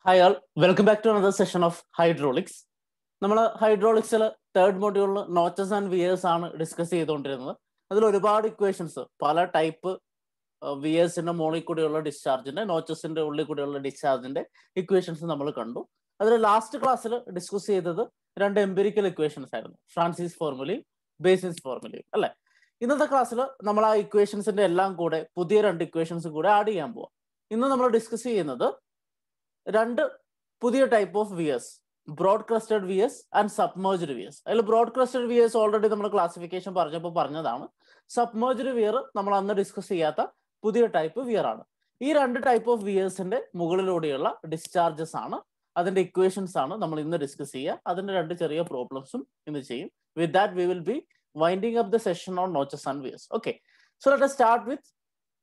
Hi all, welcome back to another session of hydraulics. നമ്മൾ ഹൈഡ്രോളിക്സിൽ third മൊഡ്യൂളിൽ notches and wears ആണ് discuss ചെയ്തുകൊണ്ടിരുന്നത്. അതിൽ ഒരുപാട് ഇക്വേഷൻസ് പല ടൈപ്പ് വിയേഴ്സിന്റെ മുകളിൽ കൂടിയുള്ള ഡിസ്ചാർജിന്റെ നോച്ചസിന്റെ ഉള്ളിൽ കൂടിയുള്ള ഡിസ്ചാർജിന്റെ ഇക്വേഷൻസ് നമ്മൾ കണ്ടു. അതിൽ ലാസ്റ്റ് ക്ലാസ്സിൽ ഡിസ്കസ് ചെയ്തത് രണ്ട് എംപിരിക്കൽ ഇക്വേഷൻസ് ആയിരുന്നു, ഫ്രാൻസിസ് ഫോർമുലയും ബേസിസ് ഫോർമുലയും അല്ലെ. ഇന്നത്തെ ക്ലാസ്സിൽ നമ്മൾ ആ ഇക്വേഷൻസിന്റെ എല്ലാം കൂടെ പുതിയ രണ്ട് ഇക്വേഷൻസ് കൂടെ ആഡ് ചെയ്യാൻ പോവാം. ഇന്ന് നമ്മൾ ഡിസ്കസ് ചെയ്യുന്നത് രണ്ട് പുതിയ type of weirs, broad crested weirs and submerged weirs. അതിൽ ബ്രോഡ് ക്രസ്റ്റഡ് വിയേഴ്സ് ഓൾറെഡി നമ്മൾ ക്ലാസിഫിക്കേഷൻ പറഞ്ഞതാണ്. സബ്മേർജ്ഡ് വിയർ നമ്മൾ അന്ന് ഡിസ്കസ് ചെയ്യാത്ത പുതിയ ടൈപ്പ് വിയർ ആണ്. ഈ രണ്ട് ടൈപ്പ് ഓഫ് വിയേഴ്സിന്റെ മുകളിലൂടെയുള്ള ഡിസ്ചാർജസ് ആണ്, അതിന്റെ ഇക്വേഷൻസ് ആണ് നമ്മൾ ഇന്ന് ഡിസ്കസ് ചെയ്യുക. അതിന്റെ രണ്ട് ചെറിയ പ്രോബ്ലംസും ഇന്ന് ചെയ്യും. With that we will be winding up the session on notches and weirs. Okay, so let us start with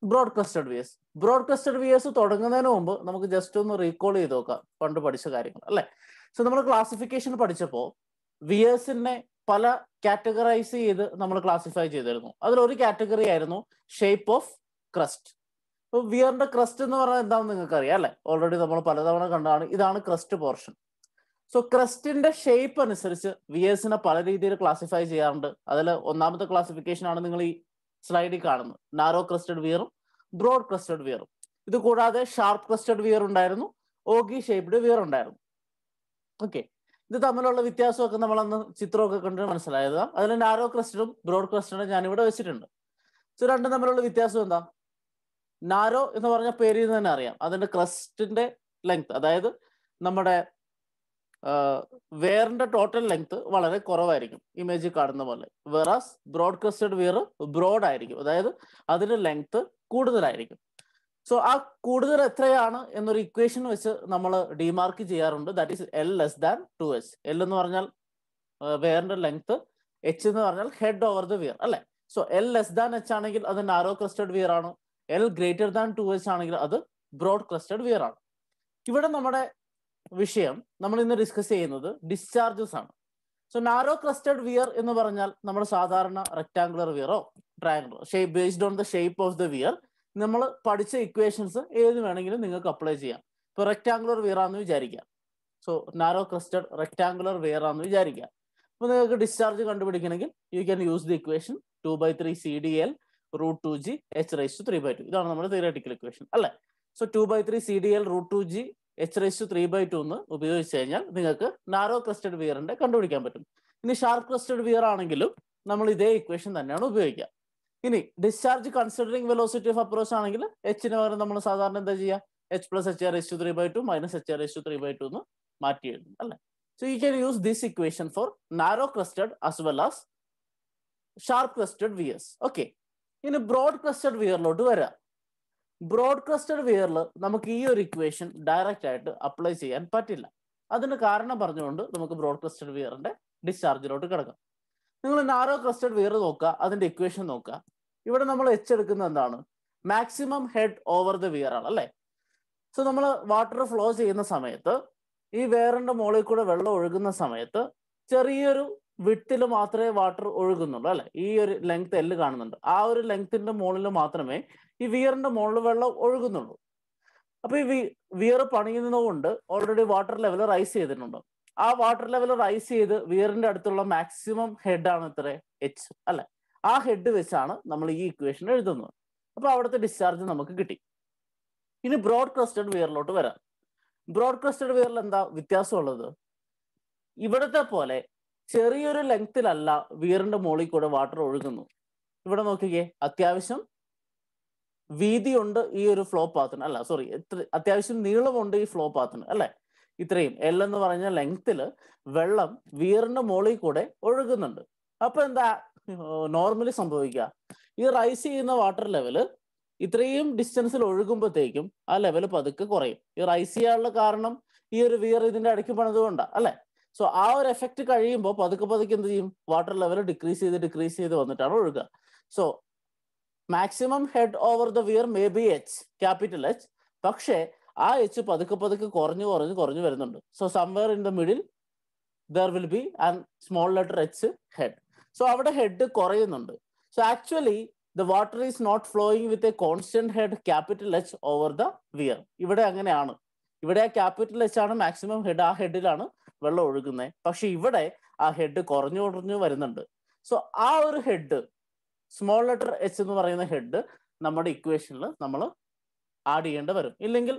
broad crested weirs. Broad crested weirs തുടങ്ങുന്നതിന് മുമ്പ് നമുക്ക് ജസ്റ്റ് ഒന്ന് റീകോൾ ചെയ്ത് നോക്കാം പണ്ട് പഠിച്ച കാര്യങ്ങൾ അല്ലെ. സോ നമ്മൾ ക്ലാസിഫിക്കേഷൻ പഠിച്ചപ്പോൾ വിയേഴ്സിനെ പല കാറ്റഗറൈസ് ചെയ്ത് നമ്മൾ ക്ലാസിഫൈ ചെയ്തിരുന്നു. അതിലൊരു കാറ്റഗറി ആയിരുന്നു ഷേപ്പ് ഓഫ് ക്രസ്റ്റ്. അപ്പോൾ വിയറിന്റെ ക്രസ്റ്റ് എന്ന് പറഞ്ഞാൽ എന്താണെന്ന് നിങ്ങൾക്ക് അറിയാം അല്ലെ, ഓൾറെഡി നമ്മൾ പലതവണ കണ്ടതാണ്. ഇതാണ് ക്രസ്റ്റ് പോർഷൻ. സോ ക്രസ്റ്റിന്റെ ഷേപ്പ് അനുസരിച്ച് വിയേഴ്സിനെ പല രീതിയിൽ ക്ലാസിഫൈ ചെയ്യാറുണ്ട്. അതിൽ ഒന്നാമത്തെ ക്ലാസിഫിക്കേഷൻ ആണ് നിങ്ങൾ ഈ സ്ലൈഡിൽ കാണുന്നത്, നാരോ ക്രസ്റ്റഡ് വിയറും ബ്രോഡ് ക്രസ്റ്റഡ് വിയറും. ഇത് കൂടാതെ ഷാർപ്പ് ക്രസ്റ്റഡ് വിയർ ഉണ്ടായിരുന്നു, ഓഗി ഷേപ്ഡ് വിയർ ഉണ്ടായിരുന്നു. ഓക്കെ, ഇത് തമ്മിലുള്ള വ്യത്യാസമൊക്കെ നമ്മൾ അന്ന് ചിത്രമൊക്കെ കണ്ട് മനസ്സിലായത്. അതിൽ നാരോ ക്രസ്റ്റഡും ബ്രോഡ് ക്രസ്റ്റഡും ഞാനിവിടെ വെച്ചിട്ടുണ്ട്. സോ രണ്ടും തമ്മിലുള്ള വ്യത്യാസം എന്താ? നാരോ എന്ന് പറഞ്ഞ പേരിൽ നിന്ന് തന്നെ അറിയാം, അതിന്റെ ക്രസ്റ്റിന്റെ ലെങ്ത്, അതായത് നമ്മുടെ വെയറിന്റെ ടോട്ടൽ ലെങ്ത് വളരെ കുറവായിരിക്കും, ഇമേജിൽ കാണുന്ന പോലെ. Versus broad crested weir broad ആയിരിക്കും, അതായത് അതിന്റെ ലെങ്ത് കൂടുതലായിരിക്കും. സോ ആ കൂടുതൽ എത്രയാണ് എന്നൊരു ഇക്വേഷൻ വെച്ച് നമ്മൾ ഡിമാർക്ക് ചെയ്യാറുണ്ട്. That is L less than 2h. L എന്ന് പറഞ്ഞാൽ വെയറിന്റെ ലെങ്ത്, എച്ച് എന്ന് പറഞ്ഞാൽ ഹെഡ് ഓവർ ദ വിയർ അല്ലെ. So L less than H ആണെങ്കിൽ അത് നാരോ ക്രസ്റ്റഡ് വിയർ ആണ്. എൽ ഗ്രേറ്റർ ദാൻ 2h ആണെങ്കിൽ അത് ബ്രോഡ് ക്രസ്റ്റഡ് വിയർ ആണ്. ഇവിടെ നമ്മുടെ വിഷയം നമ്മൾ ഇന്ന് ഡിസ്കസ് ചെയ്യുന്നത് ഡിസ്ചാർജസ് ആണ്. സോ നാരോ ക്രസ്റ്റഡ് വിയർ എന്ന് പറഞ്ഞാൽ നമ്മൾ സാധാരണ റെക്ടാംഗുലർ വിയറോ triangular shape based on the shape of the weir നമ്മൾ പഠിച്ച ഇക്വേഷൻസ് ഏത് വേണമെങ്കിലും നിങ്ങൾക്ക് അപ്ലൈ ചെയ്യാം. ഇപ്പൊ റെക്ടാംഗുലർ വിയർ ആണെന്ന് വിചാരിക്കാം. So narrow crested rectangular weir ആണെന്ന് വിചാരിക്കാം. അപ്പൊ നിങ്ങൾക്ക് ഡിസ്ചാർജ് കണ്ടുപിടിക്കണമെങ്കിൽ you can use the equation 2/3 CDL √2G H⁻3/2. ഇതാണ് നമ്മുടെ തിയററ്റിക്കൽ ഇക്വേഷൻ അല്ലെ. സോ 2/3 CDL √2G H⁻3/2 എന്ന് ഉപയോഗിച്ച് കഴിഞ്ഞാൽ നിങ്ങൾക്ക് നാരോ ക്രസ്റ്റഡ് വിയറിന്റെ കണ്ടുപിടിക്കാൻ പറ്റും. ഇനി ഷാർപ്പ് ക്രസ്റ്റഡ് വിയർ ആണെങ്കിലും നമ്മൾ ഇതേ ഇക്വേഷൻ തന്നെയാണ് ഉപയോഗിക്കുക. ഇനി discharge considering velocity of approach ആണെങ്കിൽ എച്ചിന് പകരം നമ്മൾ സാധാരണ എന്താ ചെയ്യുക, H+H⁻3/2 -H⁻3/2 എന്ന് മാറ്റി എഴുതും അല്ലെ. So you can use this equation for narrow crested as well as sharp crested weirs. Okay, ഇനി ബ്രോഡ് ക്രസ്റ്റഡ് വിയറിലോട്ട് വരാം. ബ്രോഡ് ക്രസ്റ്റഡ് വിയറിൽ നമുക്ക് ഈ ഒരു ഇക്വേഷൻ ഡയറക്റ്റ് ആയിട്ട് അപ്ലൈ ചെയ്യാൻ പറ്റില്ല. അതിന് കാരണം പറഞ്ഞുകൊണ്ട് നമുക്ക് ബ്രോഡ് ക്രസ്റ്റഡ് വിയറിന്റെ ഡിസ്ചാർജിലോട്ട് കിടക്കാം. നിങ്ങൾ നാരോ ക്രസ്റ്റഡ് വിയർ നോക്കുക, അതിന്റെ ഇക്വേഷൻ നോക്കുക. ഇവിടെ നമ്മൾ എച്ച് എടുക്കുന്നത് എന്താണ്? Maximum head over the weir ആണ് അല്ലെ. സോ നമ്മൾ വാട്ടർ ഫ്ലോ ചെയ്യുന്ന സമയത്ത് ഈ വെയറിന്റെ മുകളിൽ കൂടെ വെള്ളം ഒഴുകുന്ന സമയത്ത് ചെറിയൊരു വിട്ടിൽ മാത്രമേ വാട്ടർ ഒഴുകുന്നുള്ളൂ അല്ലെ. ഈ ഒരു ലെങ്ത് എല്ല് കാണുന്നുണ്ട്, ആ ഒരു ലെങ്ത്തിന്റെ മുകളിൽ മാത്രമേ ഈ വിയറിന്റെ മുകളിൽ വെള്ളം ഒഴുകുന്നുള്ളൂ. അപ്പൊ ഈ വിയർ പണിയുന്നതുകൊണ്ട് ഓൾറെഡി വാട്ടർ ലെവൽ റൈസ് ചെയ്തിട്ടുണ്ട്. ആ വാട്ടർ ലെവൽ റൈസ് ചെയ്ത് വിയറിന്റെ അടുത്തുള്ള മാക്സിമം ഹെഡ് ആണ് ഇത്ര എച്ച് അല്ലെ. ആ ഹെഡ് വെച്ചാണ് നമ്മൾ ഈ ഇക്വേഷൻ എഴുതുന്നത്. അപ്പൊ അവിടുത്തെ ഡിസ്ചാർജ് നമുക്ക് കിട്ടി. ഇനി ബ്രോഡ് ക്രസ്റ്റഡ് വിയറിലോട്ട് വരാം. ബ്രോഡ് ക്രസ്റ്റഡ് വിയറിൽ എന്താ വ്യത്യാസമുള്ളത്? ഇവിടത്തെ പോലെ ചെറിയൊരു ലെങ്ത്തിലല്ല വിയറിന്റെ മുകളിൽ കൂടെ വാട്ടർ ഒഴുകുന്നു. ഇവിടെ നോക്കിക്കേ, അത്യാവശ്യം വീതിയുണ്ട് ഈ ഒരു ഫ്ലോ പാത്തിന്, അല്ല സോറി, അത്യാവശ്യം നീളമുണ്ട് ഈ ഫ്ലോ പാത്തിന് അല്ലെ. ഇത്രയും എൽ എന്ന് പറഞ്ഞ ലെങ്ത്തിൽ വെള്ളം വിയറിന്റെ മുകളിൽ കൂടെ ഒഴുകുന്നുണ്ട്. അപ്പൊ എന്താ നോർമലി സംഭവിക്കുക? ഈ റൈസ് ചെയ്യുന്ന വാട്ടർ ലെവല് ഇത്രയും ഡിസ്റ്റൻസിൽ ഒഴുകുമ്പോഴത്തേക്കും ആ ലെവൽ പതുക്കെ കുറയും. ഈ റൈസ് ചെയ്യാനുള്ള കാരണം ഈ ഒരു വിയർ ഇതിന്റെ ഇടയ്ക്ക് പണിതുകൊണ്ടാണ് അല്ലെ. സോ ആ ഒരു എഫക്റ്റ് കഴിയുമ്പോൾ പതുക്കെ എന്ത് ചെയ്യും? വാട്ടർ ലെവൽ ഡിക്രീസ് ചെയ്ത് വന്നിട്ടാണ് ഒഴുകുക. So maximum head over the weir may be H, capital H. പക്ഷേ ആ എച്ച് പതുക്കെ കുറഞ്ഞു വരുന്നുണ്ട്. So somewhere in the middle there will be and small letter H head. So അവിടെ ഹെഡ് കുറയുന്നുണ്ട്. So actually the water is not flowing with a constant head capital H over the weir. ഇവിടെ അങ്ങനെയാണ്. ഇവിടെ ആ capital H ആണ് maximum head, ആ ഹെഡിലാണ് വെള്ളം ഒഴുകുന്നത്. പക്ഷെ ഇവിടെ ആ ഹെഡ് കുറഞ്ഞു കുറഞ്ഞു വരുന്നുണ്ട്. സോ ആ ഒരു ഹെഡ്, സ്മോൾ ലെറ്റർ എച്ച് എന്ന് പറയുന്ന ഹെഡ് നമ്മുടെ ഇക്വേഷനിൽ നമ്മൾ ആഡ് ചെയ്യേണ്ടി വരും. ഇല്ലെങ്കിൽ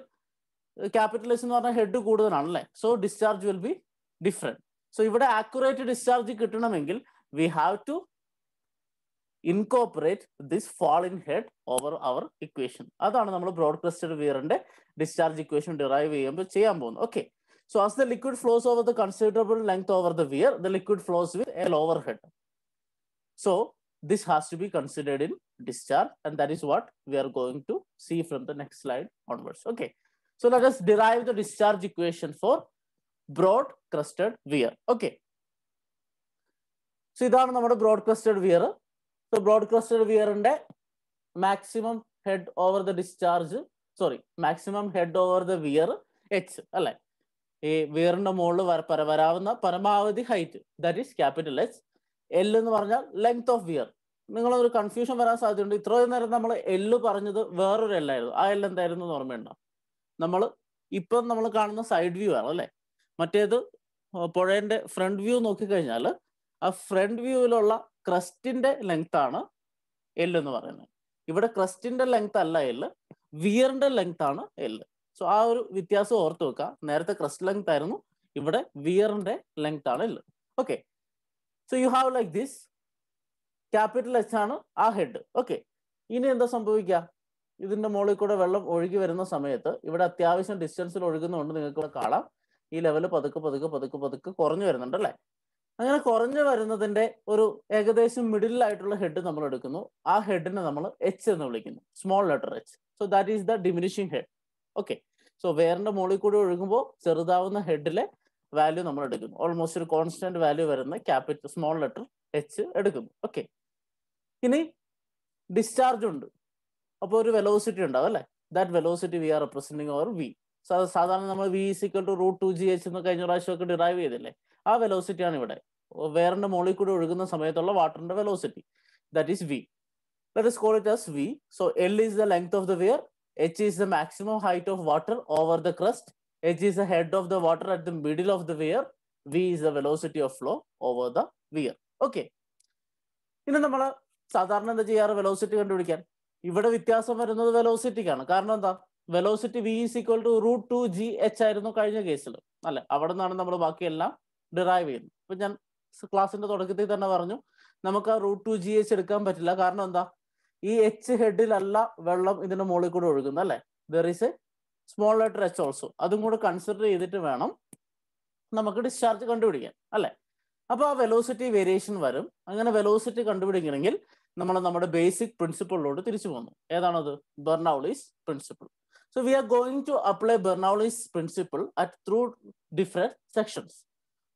ക്യാപിറ്റൽ എച്ച് എന്ന് പറഞ്ഞാൽ ഹെഡ് കൂടുതലാണല്ലേ, so discharge will be different. So ഇവിടെ ആക്യുറേറ്റ് ഡിസ്ചാർജ് കിട്ടണമെങ്കിൽ we have to incorporate this fall in head over our equation. അതാണ് നമ്മൾ ബ്രോഡ് ക്രസ്റ്റഡ് വിയറിന്റെ ഡിസ്ചാർജ് ഇക്വേഷൻ ഡിറൈവ് ചെയ്യുമ്പോൾ ചെയ്യാൻ പോകുന്നത്. Okay, so as the liquid flows over the considerable length over the weir, the liquid flows with a lower head. So this has to be considered in discharge, and that is what we are going to see from the next slide onwards. Okay, so let us derive the discharge equation for broad crusted weir. Okay, so ഇതാണ് നമ്മുടെ broad crested weir. So broad crested വിയറിന്റെ maximum head over the discharge, maximum head over the weir H അല്ലെ. ഈ വിയറിന്റെ മുകളിൽ വരാവുന്ന പരമാവധി height, that is capital H. L എന്ന് പറഞ്ഞാൽ ലെങ്ത് ഓഫ് വിയർ. നിങ്ങളൊരു കൺഫ്യൂഷൻ വരാൻ സാധ്യതയുണ്ട്. ഇത്രയും നേരം നമ്മൾ എല്ല് പറഞ്ഞത് വേറൊരു എല്ലായിരുന്നു. ആ എൽ എന്തായിരുന്നു എന്ന് ഓർമ്മയുണ്ടോ? ഇപ്പം നമ്മൾ കാണുന്ന സൈഡ് വ്യൂ ആണ് അല്ലെ. മറ്റേത് പുഴയുടെ ഫ്രണ്ട് വ്യൂ നോക്കിക്കഴിഞ്ഞാൽ ആ ഫ്രണ്ട് വ്യൂവിലുള്ള ക്രസ്റ്റിന്റെ ലെങ്ത് ആണ് എൽ എന്ന് പറയുന്നത്. ഇവിടെ ക്രസ്റ്റിന്റെ ലെങ്ത് അല്ല എൽ, വിയറിന്റെ ലെങ്ത് ആണ് എൽ. സോ ആ ഒരു വ്യത്യാസം ഓർത്ത് വെക്കുക. നേരത്തെ ക്രസ്റ്റ് ലെങ്ത് ആയിരുന്നു, ഇവിടെ വിയറിന്റെ ലെങ്ത് ആണ് L. Okay, so you have like this. Capital H ആണ് ആ ഹെഡ്. ഓക്കെ, ഇനി എന്താ സംഭവിക്കുക? ഇതിന്റെ മുകളിൽ കൂടെ വെള്ളം ഒഴുകി വരുന്ന സമയത്ത് ഇവിടെ അത്യാവശ്യം ഡിസ്റ്റൻസിൽ ഒഴുകുന്നതുകൊണ്ട് നിങ്ങൾക്ക് ഇവിടെ കാണാം ഈ ലെവല് പതുക്കെ പതുക്കെ പതുക്കെ പതുക്കെ കുറഞ്ഞു വരുന്നുണ്ട് അല്ലെ. അങ്ങനെ കുറഞ്ഞു വരുന്നതിന്റെ ഒരു ഏകദേശം മിഡിലായിട്ടുള്ള ഹെഡ് നമ്മൾ എടുക്കുന്നു. ആ ഹെഡിനെ നമ്മൾ എച്ച് എന്ന് വിളിക്കുന്നു, small letter H. So that is the diminishing head. Okay, so വേറിന്റെ മുകളിൽ കൂടി ഒഴുകുമ്പോൾ ചെറുതാവുന്ന ഹെഡിലെ വാല്യൂ നമ്മൾ എടുക്കുന്നു. ഓൾമോസ്റ്റ് ഒരു കോൺസ്റ്റന്റ് വാല്യൂ വരുന്ന ക്യാപിറ്റൽ സ്മോൾ ലെറ്റർ എച്ച് എടുക്കുന്നു. ഓക്കെ, ഇനി ഡിസ്ചാർജ് ഉണ്ട്, അപ്പോൾ ഒരു വെലോസിറ്റി ഉണ്ടാവും അല്ലെ. That velocity we are representing over V. സാധാരണ നമ്മൾ വി ഈക്വൽ ടു √2gh എന്ന് കഴിഞ്ഞ പ്രാവശ്യമൊക്കെ ഡിറൈവ് ചെയ്തില്ലേ, ആ വെലോസിറ്റി ആണ് ഇവിടെ. വേറിന്റെ മുകളിൽ കൂടി ഒഴുകുന്ന സമയത്തുള്ള വാട്ടറിന്റെ velocity, that is V. Let us call it as v. So L is the length of the weir, h is the maximum height of water over the crust, h is the head of the water at the middle of the weir, v is the velocity of flow over the weir. Okay, ഇനി നമ്മൾ സാധാരണ എന്താ ചെയ്യാറ്? Velocity കണ്ടുപിടിക്കാൻ ഇവിടെ വ്യത്യാസം വരുന്നത് വെലോസിറ്റിക്കാണ്. കാരണം എന്താ? Velocity v is equal to √2gh ആയിരുന്നു കഴിഞ്ഞ കേസിൽ അല്ലെ. അവിടെ നിന്നാണ് നമ്മൾ ബാക്കിയെല്ലാം ഡിറൈവ് ചെയ്യുന്നത്. ഇപ്പൊ ഞാൻ ക്ലാസിന്റെ തുടക്കത്തിൽ തന്നെ പറഞ്ഞു, നമുക്ക് ആ √2gh എടുക്കാൻ പറ്റില്ല. കാരണം എന്താ? ഈ എച്ച് ഹെഡിലല്ല വെള്ളം ഇതിന്റെ മുകളിൽ കൂടെ ഒഴുകുന്നത് അല്ലെ. There is A small letter H also. അതും കൂടെ കൺസിഡർ ചെയ്തിട്ട് വേണം നമുക്ക് ഡിസ്ചാർജ് കണ്ടുപിടിക്കാൻ അല്ലെ. അപ്പൊ ആ വെലോസിറ്റി വേരിയേഷൻ വരും. അങ്ങനെ വെലോസിറ്റി കണ്ടുപിടിക്കണമെങ്കിൽ നമ്മൾ നമ്മുടെ ബേസിക് പ്രിൻസിപ്പിളിലോട്ട് തിരിച്ചു പോകുന്നു. ഏതാണത്? Bernoulli's principle. So we are going to apply Bernoulli's principle through different sections.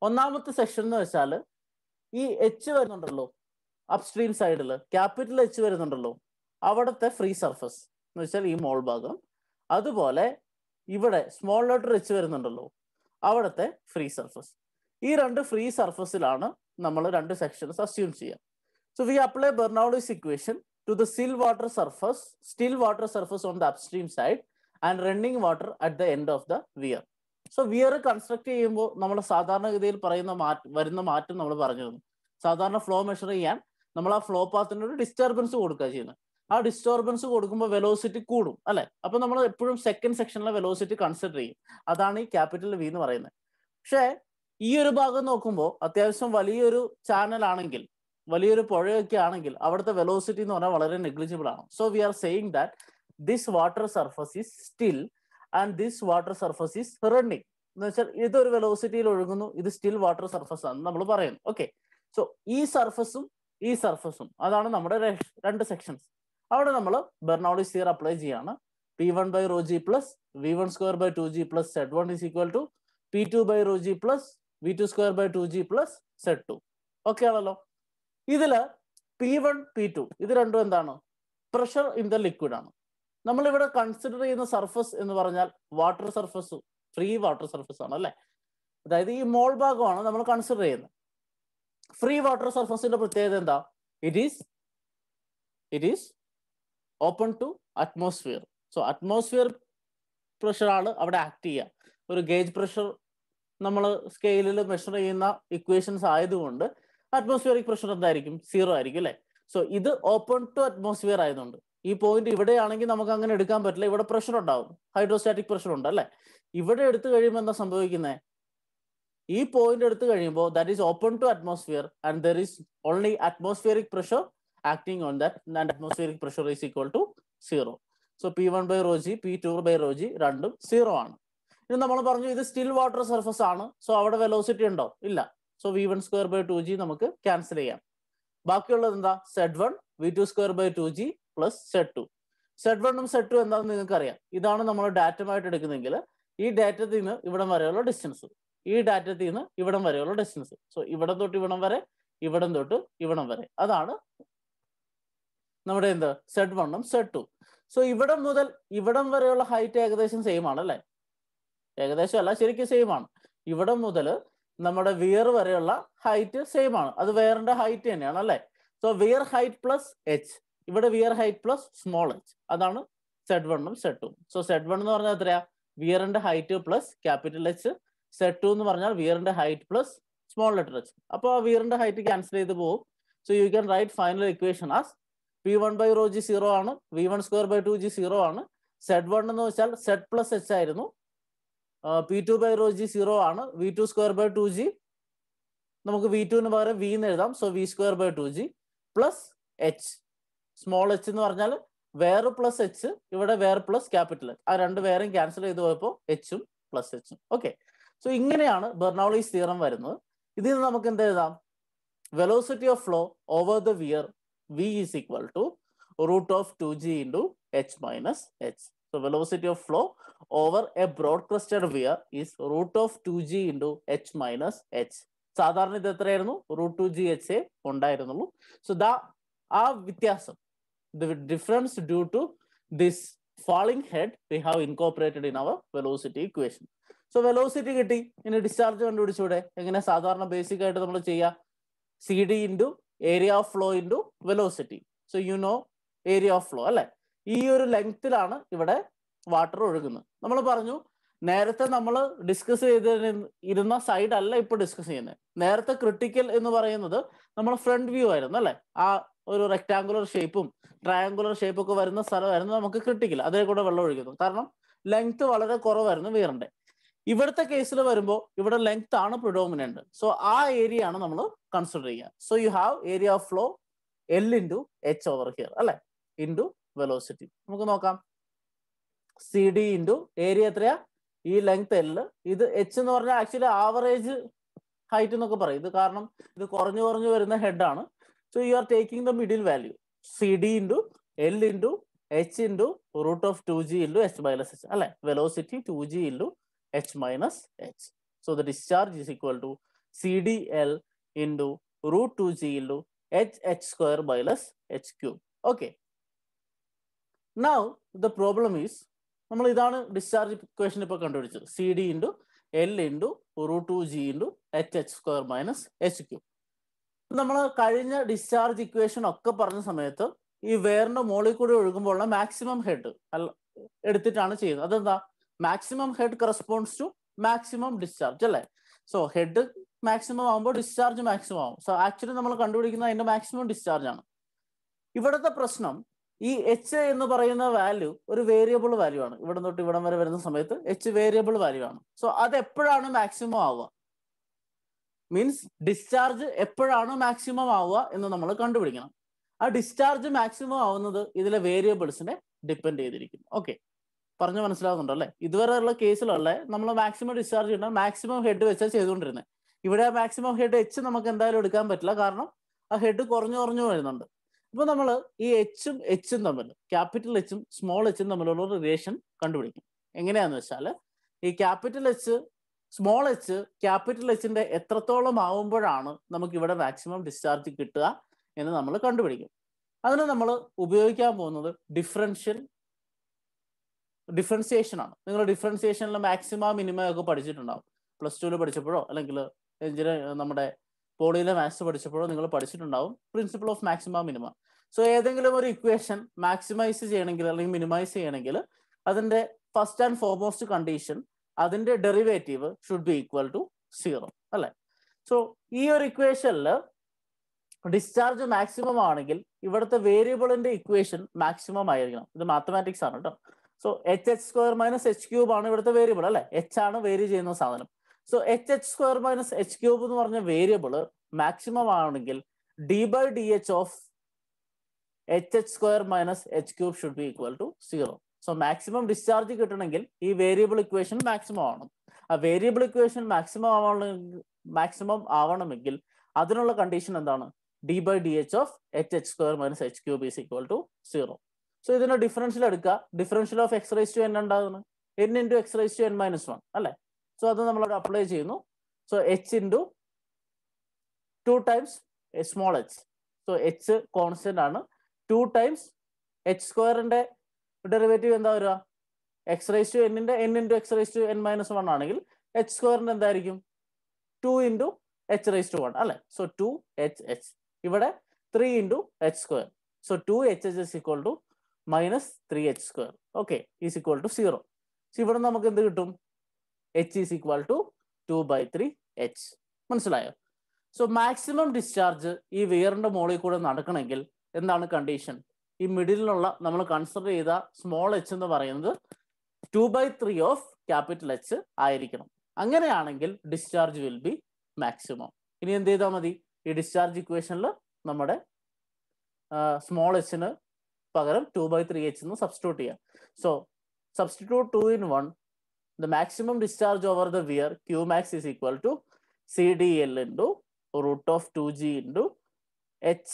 ഒന്നാമത്തെ സെക്ഷൻ എന്ന് വെച്ചാൽ ഈ എച്ച് വരുന്നുണ്ടല്ലോ അപ്സ്ട്രീം സൈഡിൽ, ക്യാപിറ്റൽ എച്ച് വരുന്നുണ്ടല്ലോ, അവിടുത്തെ ഫ്രീ സർഫസ് എന്ന് വെച്ചാൽ ഈ മോൾ ഭാഗം. അതുപോലെ ഇവിടെ സ്മോൾ ലെറ്റർ എച്ച് വരുന്നുണ്ടല്ലോ, അവിടുത്തെ ഫ്രീ സർഫസ്. ഈ രണ്ട് ഫ്രീ സർഫസിലാണ് നമ്മൾ രണ്ട് സെക്ഷൻസ് അസ്യൂം ചെയ്യുക. So we apply Bernoulli's equation to the still water surface on the upstream side and running water at the end of the weir. So weir construct ചെയ്യുമ്പോൾ നമ്മൾ സാധാരണഗതിയിൽ വരുന്ന മാറ്റം നമ്മൾ പറഞ്ഞിരുന്നു. സാധാരണ ഫ്ലോ മെഷർ ചെയ്യാൻ നമ്മൾ ആ ഫ്ലോ പാത്തിന് ഒരു ഡിസ്റ്റർബൻസ് കൊടുക്കുക ചെയ്യുന്നത്. ആ ഡിസ്റ്റർബൻസ് കൊടുക്കുമ്പോൾ വെലോസിറ്റി കൂടും അല്ലെ. അപ്പൊ നമ്മൾ എപ്പോഴും സെക്കൻഡ് സെക്ഷനിലെ വെലോസിറ്റി കൺസിഡർ ചെയ്യും. അതാണ് ഈ ക്യാപിറ്റൽ വി എന്ന് പറയുന്നത്. പക്ഷേ ഈ ഒരു ഭാഗം നോക്കുമ്പോൾ അത്യാവശ്യം വലിയൊരു ചാനൽ ആണെങ്കിൽ, വലിയൊരു പുഴയൊക്കെ ആണെങ്കിൽ അവിടുത്തെ വെലോസിറ്റി എന്ന് പറഞ്ഞാൽ വളരെ നെഗ്ലിജിബിൾ ആണ്. So we are saying that this water surface is still and this water surface is running. എന്ന് വെച്ചാൽ ഇതൊരു വെലോസിറ്റിയിൽ ഒഴുകുന്നു, ഇത് സ്റ്റിൽ വാട്ടർ സർഫസ് ആണ് നമ്മൾ പറയുന്നു. ഓക്കെ, സോ ഈ സർഫസും അതാണ് നമ്മുടെ രണ്ട് സെക്ഷൻസ്. അവിടെ നമ്മൾ ബെർണൌളീസ് തിയറി അപ്ലൈ ചെയ്യാണ്. P1/ρg plus V1² plus Z1 is equal to P2/ρg plus V2² plus Z2. Okay ആണല്ലോ. ഇതില് P1 P2 ഇത് രണ്ടും എന്താണ്? പ്രഷർ ഇൻ ദ ലിക്വിഡ് ആണ്. നമ്മളിവിടെ കൺസിഡർ ചെയ്യുന്ന സർഫസ് എന്ന് പറഞ്ഞാൽ water surface, free water surface ആണ് അല്ലെ. അതായത് ഈ മോൾ ഭാഗമാണ് നമ്മൾ കൺസിഡർ ചെയ്യുന്നത്. ഫ്രീ വാട്ടർ സർഫസിന്റെ പ്രത്യേകത എന്താ? It is open to atmosphere. So atmosphere പ്രഷറാണ് അവിടെ ആക്ട് ചെയ്യുക. ഒരു ഗേജ് പ്രഷർ നമ്മൾ സ്കെയിലിൽ മെഷർ ചെയ്യുന്ന ഇക്വേഷൻസ് ആയതുകൊണ്ട് അറ്റ്മോസ്ഫിയറിക് പ്രഷർ എന്തായിരിക്കും? 0 ആയിരിക്കും അല്ലേ? സോ ഇത് ഓപ്പൺ ടു അറ്റ്മോസ്ഫിയർ ആയതുകൊണ്ട് ഈ പോയിന്റ് ഇവിടെയാണെങ്കിൽ നമുക്ക് അങ്ങനെ എടുക്കാൻ പറ്റില്ല. ഇവിടെ പ്രഷർ ഉണ്ടാവും, ഹൈഡ്രോസ്റ്റാറ്റിക് പ്രഷർ ഉണ്ട് അല്ലേ? ഇവിടെ എടുത്തു കഴിയുമ്പോൾ എന്താ സംഭവിക്കുന്നത്? ഈ പോയിന്റ് എടുത്തു കഴിയുമ്പോൾ that is open to atmosphere and there is only atmospheric pressure acting on that, and atmospheric pressure is equal to 0. So P1/ρg P2/ρg രണ്ടും 0 ആണ്. ഇനി നമ്മൾ പറഞ്ഞു ഇത് സ്റ്റിൽ വാട്ടർ സർഫസ് ആണ്. സോ അവിടെ വെലോസിറ്റി ഉണ്ടോ? ഇല്ല. സോ V1/2/2g നമുക്ക് ക്യാൻസൽ ചെയ്യാം. ബാക്കിയുള്ളത് എന്താ? Z1 V2/2/2g plus Z2. Z1 ഉം Z2 എന്താണെന്ന് നിങ്ങൾക്ക് അറിയാം. ഇതാണ് നമ്മൾ ഡാറ്റമായിട്ട് എടുക്കുന്നെങ്കിൽ ഈ ഡാറ്റത്തിൽ നിന്ന് ഇവിടം വരെയുള്ള ഡിസ്റ്റൻസ്, ഈ ഡാറ്റത്തിൽ നിന്ന് ഇവിടം വരെയുള്ള ഡിസ്റ്റൻസ്. സോ ഇവിടം തൊട്ട് ഇവിടം വരെ, ഇവിടം തൊട്ട് ഇവിടം വരെ, അതാണ് നമ്മുടെ എന്ത്? Z1 ഉം Z2. സോ ഇവിടം മുതൽ ഇവിടം വരെയുള്ള ഹൈറ്റ് ഏകദേശം സെയിം ആണ് അല്ലേ? ഏകദേശം അല്ല, ശരിക്കും സെയിം ആണ്. ഇവിടം മുതൽ നമ്മുടെ വിയർ വരെയുള്ള ഹൈറ്റ് സെയിം ആണ്. അത് വിയറിന്റെ ഹൈറ്റ് തന്നെയാണ് അല്ലേ? So weir height plus H, ഇവിടെ weir height plus small H, അതാണ് Z1 ഉം Z2. സോ Z1 എന്ന് പറഞ്ഞാൽ എത്രയാ? വിയറിന്റെ height plus capital H. Z2 എന്ന് പറഞ്ഞാൽ വിയറിന്റെ height plus small letter H. അപ്പോൾ ആ വിയറിന്റെ ഹൈറ്റ് ക്യാൻസൽ ചെയ്ത് പോകും. So you can write final equation as P1/ρg 0 ആണ്, V1/2/2g 0 ആണ്. Z1 എന്ന് വെച്ചാൽ Z പ്ലസ് എച്ച് ആയിരുന്നു. P2/ρg 0 ആണ്. V2/2/2g നമുക്ക് V2 പകരം V എന്ന് എഴുതാം. So V2/2g plus H, small H എന്ന് പറഞ്ഞാൽ വേർ പ്ലസ് എച്ച്, ഇവിടെ വേർ പ്ലസ് ക്യാപിറ്റൽ എച്ച്. ആ രണ്ട് വേറും ക്യാൻസൽ ചെയ്ത് പോയപ്പോൾ എച്ചും പ്ലസ് എച്ചും. ഓക്കെ, സോ ഇങ്ങനെയാണ് ബെർണൗളീസ് തിയറം വരുന്നത്. ഇതിൽ നിന്ന് നമുക്ക് എന്ത് എഴുതാം? Velocity of flow over the weir V is equal to root of 2g into h minus h. So velocity of flow over a broad crested weir is root of 2g into h minus h. സാധാരണ ഇത് എത്രയായിരുന്നു? √2gh ഉണ്ടായിരുന്നുള്ളൂ. So ആ വ്യത്യാസം, the difference due to this falling head we have incorporated in our velocity equation. So velocity കിട്ടി. ഇനി discharge കണ്ടുപിടിച്ചൂടെ? എങ്ങനെ? സാധാരണ ബേസിക് ആയിട്ട് നമ്മൾ ചെയ്യുക, CD into area of flow into velocity. So you know area of flow അല്ലെ? ഈ ഒരു ലെങ്ത്തിലാണ് ഇവിടെ വാട്ടർ ഒഴുകുന്നത്. നമ്മൾ പറഞ്ഞു നേരത്തെ നമ്മൾ ഡിസ്കസ് ചെയ്തിരുന്ന സൈഡ് അല്ല ഇപ്പോൾ ഡിസ്കസ് ചെയ്യുന്നത്. നേരത്തെ ക്രിട്ടിക്കൽ എന്ന് പറയുന്നത് നമ്മൾ ഫ്രണ്ട് വ്യൂ ആയിരുന്നു അല്ലെ? ആ ഒരു റെക്ടാങ്കുലർ ഷേപ്പും ട്രയാങ്കുലർ ഷേപ്പൊക്കെ വരുന്ന സ്ഥലമായിരുന്നു നമുക്ക് ക്രിട്ടിക്കൽ. അതേ കൂടെ വെള്ളം ഒഴുകുന്നു. കാരണം ലെങ്ത് വളരെ കുറവായിരുന്നു വിയറിന്റെ. ഇവിടുത്തെ കേസിൽ വരുമ്പോൾ ഇവിടെ ലെങ്ത് ആണ് പ്രിഡോമിനന്റ്. സോ ആ ഏരിയ ആണ് നമ്മൾ കൺസിഡർ ചെയ്യുക. So you have area of flow L into H over here അല്ലെ, ഇൻറ്റു വെലോസിറ്റി. നമുക്ക് നോക്കാം. CD ഇൻറ്റു ഏരിയ എത്രയാ? ഈ ലെങ്ത് L, ഇത് H എന്ന് പറഞ്ഞാൽ ആക്ച്വലി ആവറേജ് ഹൈറ്റ് എന്നൊക്കെ പറയും. ഇത് കാരണം ഇത് കുറഞ്ഞു കുറഞ്ഞു വരുന്ന ഹെഡ് ആണ്. So you are taking the middle value. CD into L into H into root of 2g into h minus h അല്ലെ? Velocity 2g into h minus h. So the discharge is equal to CDL into root 2g into h square minus h cube. Okay. Now the problem is, നമ്മൾ ഇതാണ് discharge equation ഇപ്പോൾ കണ്ടുപിടിച്ചത്. CD into L into root 2g into h square minus h cube. നമ്മൾ കഴിഞ്ഞ discharge equation ഒക്കെ പറഞ്ഞ സമയത്ത് ഈ വേറിന്റെ മുകളിൽ കൂടി ഒഴുകുമ്പോഴുള്ള മാക്സിമം ഹെഡ് എടുത്തിട്ടാണ് ചെയ്യുന്നത്. അതെന്താ? Maximum head corresponds to maximum discharge അല്ലേ? സോ ഹെഡ് മാക്സിമം ആകുമ്പോൾ ഡിസ്ചാർജ് മാക്സിമം ആവും. സോ ആക്ച്വലി നമ്മൾ കണ്ടുപിടിക്കുന്ന അതിന്റെ മാക്സിമം ഡിസ്ചാർജ് ആണ്. ഇവിടുത്തെ പ്രശ്നം ഈ എച്ച് എന്ന് പറയുന്ന വാല്യൂ ഒരു വേരിയബിൾ വാല്യൂ ആണ്. ഇവിടെ തൊട്ട് ഇവിടം വരെ വരുന്ന സമയത്ത് എച്ച് വേരിയബിൾ വാല്യൂ ആണ്. സോ അത് എപ്പോഴാണ് മാക്സിമം ആവുക? മീൻസ് ഡിസ്ചാർജ് എപ്പോഴാണ് മാക്സിമം ആവുക എന്ന് നമ്മൾ കണ്ടുപിടിക്കണം. ആ ഡിസ്ചാർജ് മാക്സിമം ആവുന്നത് ഇതിലെ വേരിയബിൾസിനെ ഡിപ്പെൻഡ് ചെയ്തിരിക്കുന്നു. ഓക്കെ, പറഞ്ഞു മനസ്സിലാവുന്നുണ്ടോ അല്ലേ? ഇതുവരെയുള്ള കേസിലുള്ള നമ്മൾ മാക്സിമം ഡിസ്ചാർജ് ചെയ്യുന്ന മാക്സിമം ഹെഡ് വെച്ചാൽ ചെയ്തുകൊണ്ടിരുന്നത്. ഇവിടെ മാക്സിമം ഹെഡ് എച്ച് നമുക്ക് എന്തായാലും എടുക്കാൻ പറ്റില്ല, കാരണം ആ ഹെഡ് കുറഞ്ഞു കുറഞ്ഞു വരുന്നുണ്ട്. ഇപ്പൊ നമ്മൾ ഈ എച്ചും എച്ചും തമ്മിൽ, ക്യാപിറ്റൽ എച്ചും സ്മോൾ എച്ചും തമ്മിലുള്ള റിലേഷൻ കണ്ടുപിടിക്കും. എങ്ങനെയാന്ന് വെച്ചാൽ ഈ capital H small H capital എച്ചിന്റെ എത്രത്തോളം ആവുമ്പോഴാണ് നമുക്ക് ഇവിടെ മാക്സിമം ഡിസ്ചാർജ് കിട്ടുക എന്ന് നമ്മൾ കണ്ടുപിടിക്കും. അതിന് നമ്മൾ ഉപയോഗിക്കാൻ പോകുന്നത് ഡിഫറൻസിയേഷൻ ആണ്. നിങ്ങൾ ഡിഫറൻസിയേഷനിൽ മാക്സിമ മിനിമ ഒക്കെ പഠിച്ചിട്ടുണ്ടാവും. +2 പഠിച്ചപ്പോഴോ അല്ലെങ്കിൽ നമ്മുടെ പോളിയിലെ മാത്സ് പഠിച്ചപ്പോഴോ നിങ്ങൾ പഠിച്ചിട്ടുണ്ടാവും principle of maxima minima. So ഏതെങ്കിലും ഒരു ഇക്വേഷൻ മാക്സിമൈസ് ചെയ്യണമെങ്കിൽ അല്ലെങ്കിൽ മിനിമൈസ് ചെയ്യണമെങ്കിൽ അതിന്റെ ഫസ്റ്റ് ആൻഡ് ഫോർമോസ്റ്റ് കണ്ടീഷൻ അതിന്റെ derivative should be equal to 0 അല്ലെ. സോ ഈ ഒരു ഇക്വേഷനിൽ ഡിസ്ചാർജ് മാക്സിമം ആണെങ്കിൽ ഇവിടുത്തെ വേരിയബിളിന്റെ ഇക്വേഷൻ മാക്സിമം ആയിരിക്കണം. ഇത് മാത്തമാറ്റിക്സ് ആണ് കേട്ടോ. സോ h(h²-h³ ആണ് ഇവിടുത്തെ വേരിയബിൾ അല്ലെ. h ആണ് വേരി ചെയ്യുന്ന സാധനം. സോ h(h²-h³ എന്ന് പറഞ്ഞ വേരിയബിള് മാക്സിമം ആണെങ്കിൽ d/dh of h(h²-h³ should be equal to 0. So maximum discharge കിട്ടണമെങ്കിൽ ഈ വേരിയബിൾ ഇക്വേഷൻ മാക്സിമം ആവണം. ആ വേരിയബിൾ ഇക്വേഷൻ മാക്സിമം ആവണമെങ്കിൽ അതിനുള്ള കണ്ടീഷൻ എന്താണ്? d/dh of h(h²-h³ is equal to 0. So ഇതിന്റെ ഡിഫറൻഷ്യൽ എടുക്കുക. ഡിഫറൻഷ്യൽ ഓഫ് x⁻n ഉണ്ടാകുന്നത് n ഇൻറ്റു x⁻n-1 അല്ലെ. സോ അത് നമ്മൾ അവിടെ അപ്ലൈ ചെയ്യുന്നു. So h into 2 times small h. So h constant ആണ്. 2 ടൈംസ് h²ന്റെ ഡെറിവേറ്റീവ് എന്താ വരിക? x⁻n-ന്റെ n ഇൻറ്റു x⁻n-1 ആണെങ്കിൽ h²ന്റെ എന്തായിരിക്കും? 2 ഇൻറ്റു h⁻1 അല്ലെ. So 2hh. ഇവിടെ 3 into h². So 2hh is equal to -3h². Okay, is equal to 0. So ഇവിടെ നമുക്ക് എന്ത് കിട്ടും? h is equal to 2/3h. മനസ്സിലായോ? സോ മാക്സിമം ഡിസ്ചാർജ് ഈ വിയറിന്റെ മുകളിൽ കൂടെ നടക്കണമെങ്കിൽ എന്താണ് കണ്ടീഷൻ? ഈ മിഡിലുള്ള നമ്മൾ കൺസിഡർ ചെയ്ത സ്മോൾ h എന്ന് പറയുന്നത് 2/3 ഓഫ് ക്യാപിറ്റൽ H ആയിരിക്കണം. അങ്ങനെയാണെങ്കിൽ ഡിസ്ചാർജ് വിൽ ബി മാക്സിമം. ഇനി എന്ത് ചെയ്താൽ മതി? ഈ ഡിസ്ചാർജ് ഇക്വേഷനിൽ നമ്മുടെ സ്മോൾ hന് പകരം 2/3h എന്ന് സബ്സ്റ്റിറ്റ്യൂട്ട് ചെയ്യാം. So substitute 2 in 1. The maximum discharge over the weir Qmax is equal to CDL into root of 2g into h.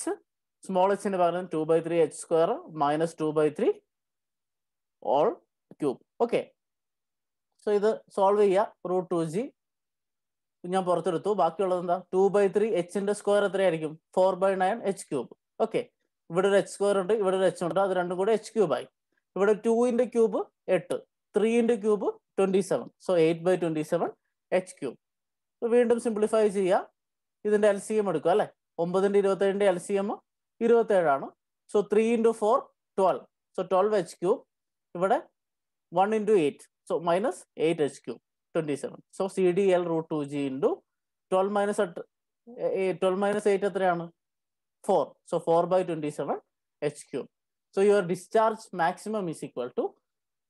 Small h ന് പകരം 2/3h² minus 2/3 all cube. Okay, so ഇത് solve ചെയ്യുക. Root 2g ഞാൻ പുറത്തെടുത്തു. ബാക്കിയുള്ളത് എന്താ? 2/3h square എത്രയായിരിക്കും? 4/9h³. Okay, ഇവിടെ ഒരു h² ഉണ്ട്, ഇവിടെ ഒരു h ഉണ്ട്. അത് രണ്ടും കൂടെ h³ ആയി. ഇവിടെ 2 ക്യൂബ് 8, 3 ക്യൂബ് 27. So 8/27h³. വീണ്ടും സിംപ്ലിഫൈ ചെയ്യുക. ഇതിന്റെ LCM എടുക്കുക അല്ലെ. 9ന്റെ 27ന്റെ LCM 27 ആണ്. സോ 3 × 4 12. So 12h³. ഇവിടെ 1 × 8. So -8h³ 27. So CDL root 2g into 12 minus 8 എത്രയാണ്? 4. So 4/27h³. So your discharge maximum is equal to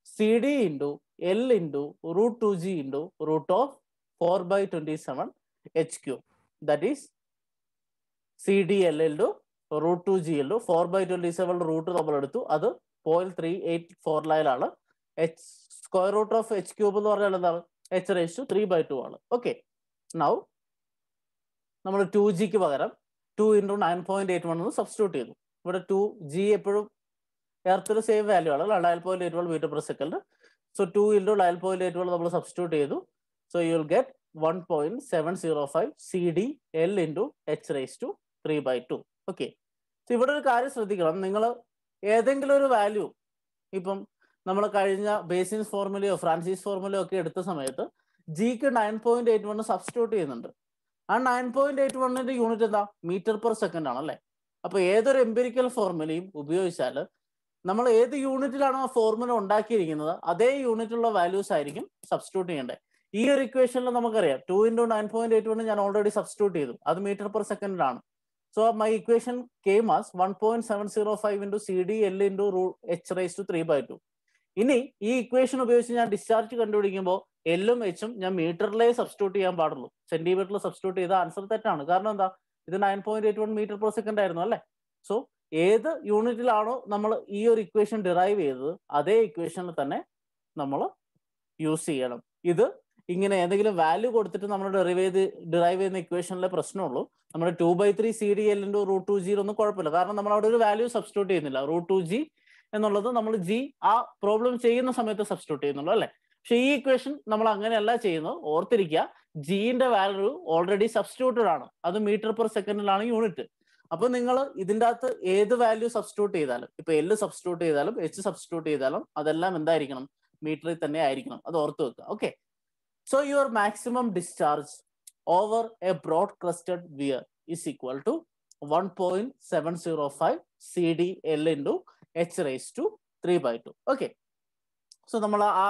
CD into L into root 2g into root of 4/27h³. That is CDL into root 2g into 4/27 root നമ്മൾ എടുത്തു. അത് 0.384 square root of h³ എന്ന് പറഞ്ഞാൽ എന്താണ്? h⁻³ ആണ്. Okay, now നമ്മൾ 2gക്ക് പകരം 2 × 9.81 എന്ന് സബ്സ്റ്റിറ്റ്യൂട്ട് ചെയ്തു. ഇവിടെ 2g എപ്പോഴും എർത്തിൽ സെയിം വാല്യൂ ആണ്, 9.81 m/s. സോ 2 × 9.81 നമ്മൾ സബ്സ്റ്റിറ്റ്യൂട്ട് ചെയ്തു. So you will get 1.705 CDL into h⁻³/2. Okay, so ഇവിടെ ഒരു കാര്യം ശ്രദ്ധിക്കണം. നിങ്ങൾ ഏതെങ്കിലും ഒരു വാല്യൂ, ഇപ്പം നമ്മൾ കഴിഞ്ഞ ബേസിൻസ് ഫോർമുലയോ ഫ്രാൻസിസ് ഫോർമുലയോ ഒക്കെ എടുത്ത സമയത്ത് ജിക്ക് 9.81 സബ്സ്റ്റിറ്റ്യൂട്ട് ചെയ്യുന്നുണ്ട്. ആ 9.81ന്റെ യൂണിറ്റ് എന്താ? m/s ആണ് അല്ലേ. അപ്പൊ ഏതൊരു എംപിരിക്കൽ ഫോർമുലയും ഉപയോഗിച്ചാൽ നമ്മൾ ഏത് യൂണിറ്റിലാണോ ആ ഫോർമുല ഉണ്ടാക്കിയിരിക്കുന്നത് അതേ യൂണിറ്റുള്ള വാല്യൂസ് ആയിരിക്കും സബ്സ്റ്റിറ്റ്യൂട്ട് ചെയ്യേണ്ടത്. ഈ ഒരു ഇക്വേഷനിൽ നമുക്കറിയാം 2 × 9.81 ഞാൻ ഓൾറെഡി സബ്സ്റ്റിറ്റ്യൂട്ട് ചെയ്തു. അത് m/s. So my equation came as 1.705 into CDL into h⁻³/2. ഇനി ഈ ഇക്വേഷൻ ഉപയോഗിച്ച് ഞാൻ ഡിസ്ചാർജ് കണ്ടുപിടിക്കുമ്പോൾ എല്ലും എച്ചും ഞാൻ മീറ്ററിലേ സബ്സ്റ്റിറ്റ്യൂട്ട് ചെയ്യാൻ പാടുള്ളൂ. സെന്റിമീറ്ററിൽ സബ്സ്റ്റിറ്റ്യൂട്ട് ചെയ്ത ആൻസർ തെറ്റാണ്. കാരണം എന്താ? ഇത് 9.81 m/s ആയിരുന്നു അല്ലേ. സോ ഏത് യൂണിറ്റിലാണോ നമ്മൾ ഈ ഒരു ഇക്വേഷൻ ഡിറൈവ് ചെയ്തത് അതേ ഇക്വേഷനിൽ തന്നെ നമ്മൾ യൂസ് ചെയ്യണം. ഇത് ഇങ്ങനെ ഏതെങ്കിലും വാല്യൂ കൊടുത്തിട്ട് നമ്മൾ ഡിറൈവ് ചെയ്യുന്ന ഇക്വേഷനിലെ പ്രശ്നമുള്ളൂ. നമ്മുടെ 2/3 CDL into root 2g ഒന്നും കുഴപ്പമില്ല. കാരണം നമ്മൾ അവിടെ ഒരു വാല്യൂ സബ്സ്റ്റിറ്റ്യൂട്ട് ചെയ്യുന്നില്ല. root 2g എന്നുള്ളത് നമ്മൾ g ആ പ്രോബ്ലം ചെയ്യുന്ന സമയത്ത് സബ്സ്റ്റിറ്റ്യൂട്ട് ചെയ്യുന്നുള്ളൂ അല്ലെ. പക്ഷെ ഈ ഇക്വേഷൻ നമ്മൾ അങ്ങനെയല്ല ചെയ്യുന്നത്. ഓർത്തിരിക്കുക, ജിന്റെ വാല്യൂ ഓൾറെഡി സബ്സ്റ്റിറ്റ്യൂട്ടഡ് ആണ്. അത് m/s യൂണിറ്റ്. അപ്പൊ നിങ്ങൾ ഇതിൻ്റെ അകത്ത് ഏത് വാല്യൂ സബ്സ്റ്റിറ്റ്യൂട്ട് ചെയ്താലും, ഇപ്പൊ L സബ്സ്റ്റിറ്റ്യൂട്ട് ചെയ്താലും H സബ്സ്റ്റിറ്റ്യൂട്ട് ചെയ്താലും അതെല്ലാം എന്തായിരിക്കണം? മീറ്ററിൽ തന്നെ ആയിരിക്കണം. അത് ഓർത്ത് വെക്കുക. Okay, so your maximum discharge over a broad crested weir is equal to 1.705 CDL into h⁻³/2. Okay, so നമ്മൾ ആ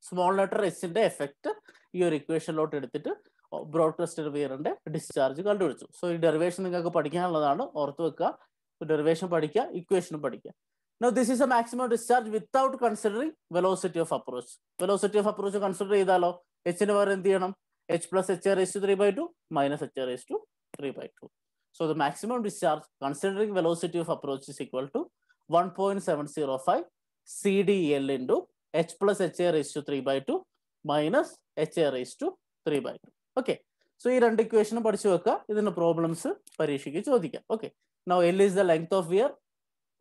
സ്മോൾ ലെറ്റർ എച്ചിന്റെ എഫക്റ്റ് ഈ ഒരു ഇക്വേഷനിലോട്ട് എടുത്തിട്ട് ബ്രോഡ് ക്രസ്റ്റഡ് വിയറിന്റെ ഡിസ്ചാർജ് കണ്ടുപിടിച്ചു. സോ ഈ ഡെറിവേഷൻ നിങ്ങൾക്ക് പഠിക്കാനുള്ളതാണ്, ഓർത്ത് വെക്കുക. ഡെറിവേഷൻ പഠിക്കുക, ഇക്വേഷനും പഠിക്കുക. Now this is a maximum discharge without considering velocity of approach. Velocity of approach consider ചെയ്താലോ എച്ചിന് പകരം എന്ത് ചെയ്യണം? h plus h raised to 3/2 minus h raised to 3/2. So the maximum discharge considering velocity of approach is equal to 1.705 CDL into h plus h raised to 3/2 minus h raised to 3/2. Okay. So ഈ രണ്ട് ഇക്വേഷനും പഠിച്ചു വെക്കുക. ഇതിന്റെ problems പരീക്ഷയ്ക്ക് ചോദിക്കാം. Okay. Now L is the length of weir.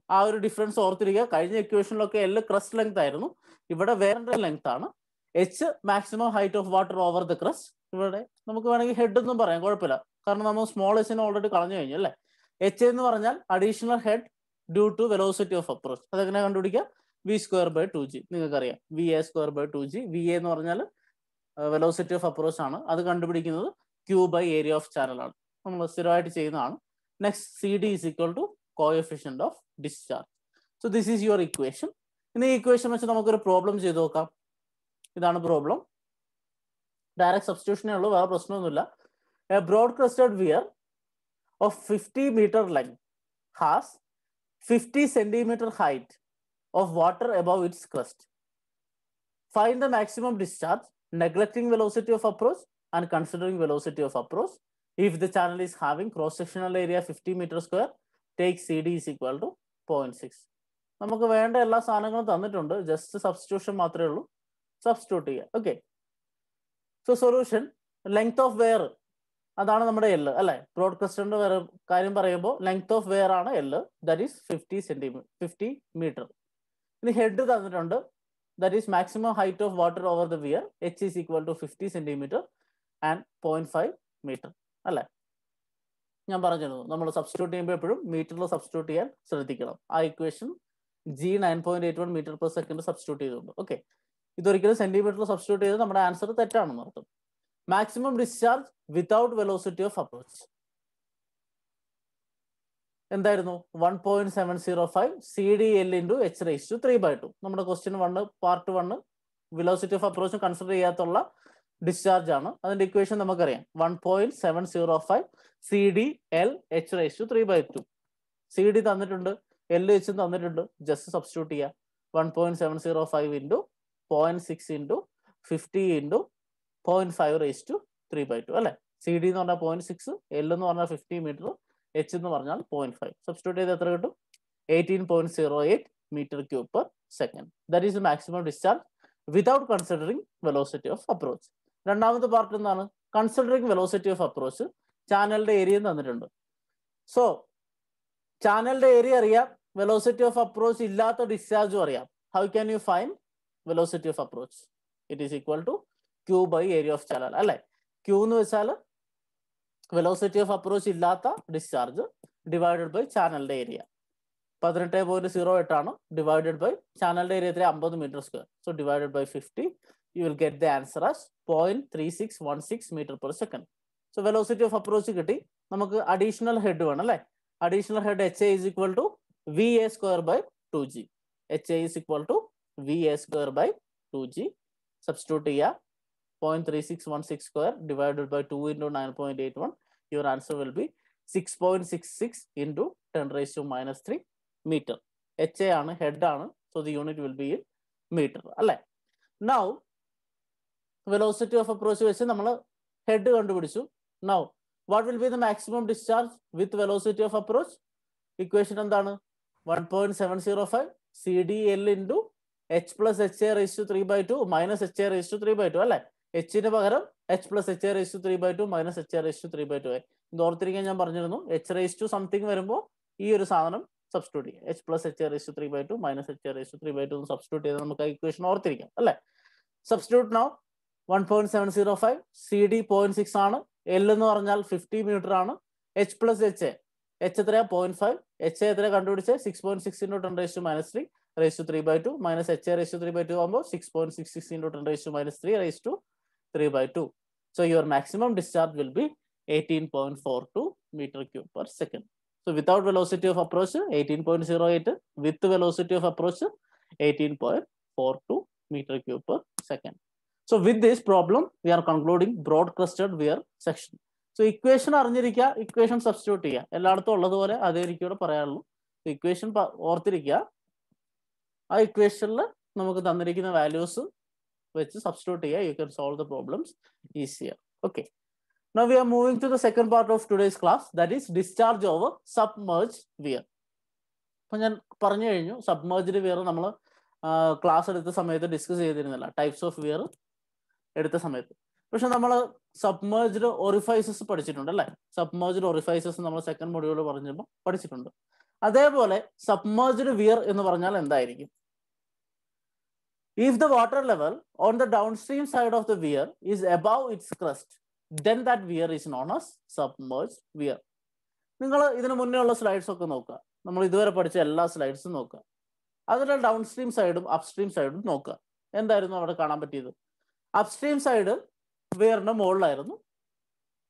ആ ഒരു ഡിഫറൻസ് ഓർത്തിരിക്കുക. കഴിഞ്ഞ ഇക്വേഷനിലൊക്കെ L ക്രസ്റ്റ് ലെങ്ത് ആയിരുന്നു, ഇവിടെ വേറെ ലെങ്ത് ആണ്. H maximum height of water over the crest. ഇവിടെ നമുക്ക് വേണമെങ്കിൽ ഹെഡ് എന്നും പറയാം, കുഴപ്പമില്ല, കാരണം നമ്മൾ സ്മോൾ എച്ചിനെ ഓൾറെഡി കളഞ്ഞു കഴിഞ്ഞു അല്ലേ. എച്ച് എന്ന് പറഞ്ഞാൽ additional head due to velocity of approach. അതെങ്ങനെ കണ്ടുപിടിക്കുക? v²/2g. നിങ്ങൾക്കറിയാം va²/2g. va എന്ന് പറഞ്ഞാൽ വെലോസിറ്റി ഓഫ് അപ്രോച്ച് ആണ്. അത് കണ്ടുപിടിക്കുന്നത് q ഏരിയ ഓഫ് ചാനൽ ആണ്, നമ്മൾ സ്ഥിരമായിട്ട് ചെയ്യുന്നതാണ്. Next CD is equal to coefficient of discharge. So this is your equation. ഇനി ഈ ഇക്വേഷൻ വെച്ച് നമുക്കൊരു പ്രോബ്ലം ചെയ്ത് നോക്കാം. ഇതാണ് പ്രോബ്ലം. ഡയറക്റ്റ് സബ്സ്റ്റിറ്റ്യൂഷനേ ഉള്ളൂ, വേറെ പ്രശ്നമൊന്നുമില്ല. A broad crested weir of 50 meter length has 50 centimeter height of water above its crest. Find the maximum discharge neglecting velocity of approach and considering velocity of approach. If the channel is having cross-sectional area 50 meter square, take CD is equal to 0.6. നമുക്ക് വേണ്ട എല്ലാ സാധനങ്ങളും തന്നിട്ടുണ്ട്, just substitution മാത്രമേ ഉള്ളൂ. Substitute ചെയ്യുക. Okay. So solution length of weir, അതാണ് നമ്മുടെ L അല്ലെ. ബ്രോഡ് ക്രസ്റ്റഡിന്റെ കാര്യം പറയുമ്പോൾ ലെങ്ത് ഓഫ് വെയർ ആണ് L, ദാറ്റ് ഈസ് 50 meter. ഇനി ഹെഡ് തന്നിട്ടുണ്ട്, that is maximum height of water over the weir, H is equal to 50 centimeter and 0.5 meter അല്ലെ. ഞാൻ പറഞ്ഞിരുന്നു നമ്മൾ സബ്സ്റ്റിറ്റ്യൂട്ട് ചെയ്യുമ്പോൾ എപ്പോഴും മീറ്ററിൽ സബ്സ്റ്റിറ്റ്യൂട്ട് ചെയ്യാൻ ശ്രദ്ധിക്കണം. ആ ഇക്വേഷൻ G 9.81 meter/second സബ്സ്റ്റിറ്റ്യൂട്ട് ചെയ്തുകൊണ്ട്. ഓക്കെ. ഇതൊരിക്കലും സെന്റിമീറ്ററിൽ സബ്സ്റ്റിറ്റ്യൂട്ട് ചെയ്ത് നമ്മുടെ ആൻസർ തെറ്റാണെന്ന് അർത്ഥം. Maximum discharge without velocity of approach എന്തായിരുന്നു? 1.705 CDL into h raised to 3/2. നമ്മുടെ question 1 part 1 velocity of approach consider ചെയ്യാത്തുള്ള ഡിസ്ചാർജ് ആണ്. അതിന്റെ ഇക്വേഷൻ നമുക്കറിയാം, 1.705 CDL h raised to 3/2. CD തന്നിട്ടുണ്ട്, LH തന്നിട്ടുണ്ട്, ജസ്റ്റ് സബ്സ്റ്റിറ്റ്യൂട്ട് ചെയ്യുക. 1.705 into 0.6 into 50 into 0.5 raised to 3/2 അല്ലെ. CD എന്ന് പറഞ്ഞാൽ 0.6, L എന്ന് പറഞ്ഞാൽ 50 meter, H എന്ന് പറഞ്ഞാൽ 0.5. സബ്സ്റ്റിറ്റ്യൂട്ട് ചെയ്ത് എത്ര കിട്ടും? 18.08 m³/s. That is the maximum discharge without considering velocity of approach. രണ്ടാമത്തെ പാർട്ട് എന്താണ്? Considering velocity of approach. ചാനലിന്റെ ഏരിയയും തന്നിട്ടുണ്ട്. സോ ചാനലിന്റെ ഏരിയ അറിയാം, വെലോസിറ്റി ഓഫ് അപ്രോച്ച് ഇല്ലാത്ത ഡിസ്ചാർജും അറിയാം. How can you find velocity of approach? It is equal to q area of channel അല്ലെ. q എന്ന് വെച്ചാൽ വെലോസിറ്റി ഓഫ് അപ്രോച്ച് ഇല്ലാത്ത ഡിസ്ചാർജ് ഡിവൈഡഡ് ബൈ ചാനലിന്റെ ഏരിയ. 18.08 ആണ്. ഡിവൈഡഡ് ബൈ ചാനലിന്റെ ഏരിയ എത്ര? 50 meter². So divided by 50, you will get the answer as 0.3616 meter/second. So velocity of approach കിട്ടി. നമുക്ക് അഡീഷണൽ ഹെഡ് വേണം അല്ലെ. Additional head HA is equal to VA²/2g. HA is equal to VA²/2g. Substitute ചെയ്യുക. 0.3616² divided by 2 into 9.81. Your answer will be 6.66 into 10⁻³ meter. HA ആണ്, head ആണ്. So the unit will be in meter അല്ലെ. Now velocity of approach വെച്ച് നമ്മൾ head കണ്ടുപിടിച്ചു. Now what will be the maximum discharge with velocity of approach? Equation എന്താണ്? 1.705 CDL into h plus HA raised to 3/2 minus HA raised to 3/2 അല്ലെ. എച്ചിന് പകരം h plus HA raised to 3/2 minus HA raised to 3/2 ആയി. ഇത് ഓർത്തിരിക്കാൻ ഞാൻ പറഞ്ഞിരുന്നു. h raised to something വരുമ്പോൾ ഈ ഒരു സാധനം സബ്സ്റ്റിറ്റ്യൂട്ട് ചെയ്യുക. h plus HA raised to 3/2 minus HA raised to 3/2 substitute ചെയ്ത് നമുക്ക് ആ ഇക്വേഷൻ ഓർത്തിരിക്കാം അല്ലെ. സബ്സ്റ്റിറ്റ്യൂട്ട് നൗ 1.705 CD 0.6 ആണ്. L എന്ന് പറഞ്ഞാൽ 50 meter ആണ്. H plus HA, H എത്രയാ? 0.5. HA എത്രയാ കണ്ടുപിടിച്ചത്? 6.6 into 10⁻³ raised to 3/2 minus HA raised to 3/2 ആകുമ്പോൾ 6.66 into 10⁻³ raised to 3/2. So your maximum discharge will be 18.42 m³/s. So without velocity of approach 18.08, with velocity of approach 18.42 meter cube per second. So with this problem, we are concluding broad crusted weir section. So equation അറിഞ്ഞിരിക്കുക, equation substitute ചെയ്യുക. എല്ലായിടത്തും ഉള്ളതുപോലെ അതേ എനിക്ക് ഇവിടെ പറയാനുള്ളൂ. Equation ഓർത്തിരിക്കുക. ആ ഇക്വേഷനിൽ നമുക്ക് തന്നിരിക്കുന്ന വാല്യൂസ് വെച്ച് സബ്സ്റ്റിറ്റ്യൂട്ട് ചെയ്യുക. You can solve the problems easier. Okay. Now we are moving to the second part of today's class, that is discharge over submerged weir. അപ്പോൾ ഞാൻ പറഞ്ഞു കഴിഞ്ഞു, സബ്മേർജ്ഡ് വിയർ നമ്മൾ ക്ലാസ് എടുത്ത സമയത്ത് ഡിസ്കസ് ചെയ്തിരുന്നില്ല, ടൈപ്സ് ഓഫ് വിയർ എടുത്ത സമയത്ത്. പക്ഷെ നമ്മൾ സബ്മേർജ്ഡ് ഓറിഫൈസസ് പഠിച്ചിട്ടുണ്ട് അല്ലേ? സബ്മേർജ്ഡ് ഓറിഫൈസസ് നമ്മൾ സെക്കൻഡ് മൊഡ്യൂൾ പറഞ്ഞപ്പോൾ പഠിച്ചിട്ടുണ്ട്. അതേപോലെ സബ്മേർജ്ഡ് വിയർ എന്ന് പറഞ്ഞാൽ എന്തായിരിക്കും? If the water level on the downstream side of the weir is above its crest, then that weir is known as submerged weir. നിങ്ങൾ ഇതിന് മുന്നേ ഉള്ള സ്ലൈഡ്സ് ഒക്കെ നോക്കുക, നമ്മൾ ഇതുവരെ പഠിച്ച എല്ലാ സ്ലൈഡ്സും നോക്കുക. അതിൽ ഡൗൺസ്ട്രീം സൈഡും അപ്സ്ട്രീം സൈഡും നോക്കുക. എന്തായിരുന്നു അവിടെ കാണാൻ പറ്റിയത്? Upstream side വിയറിന്റെ മുകളിലായിരുന്നു.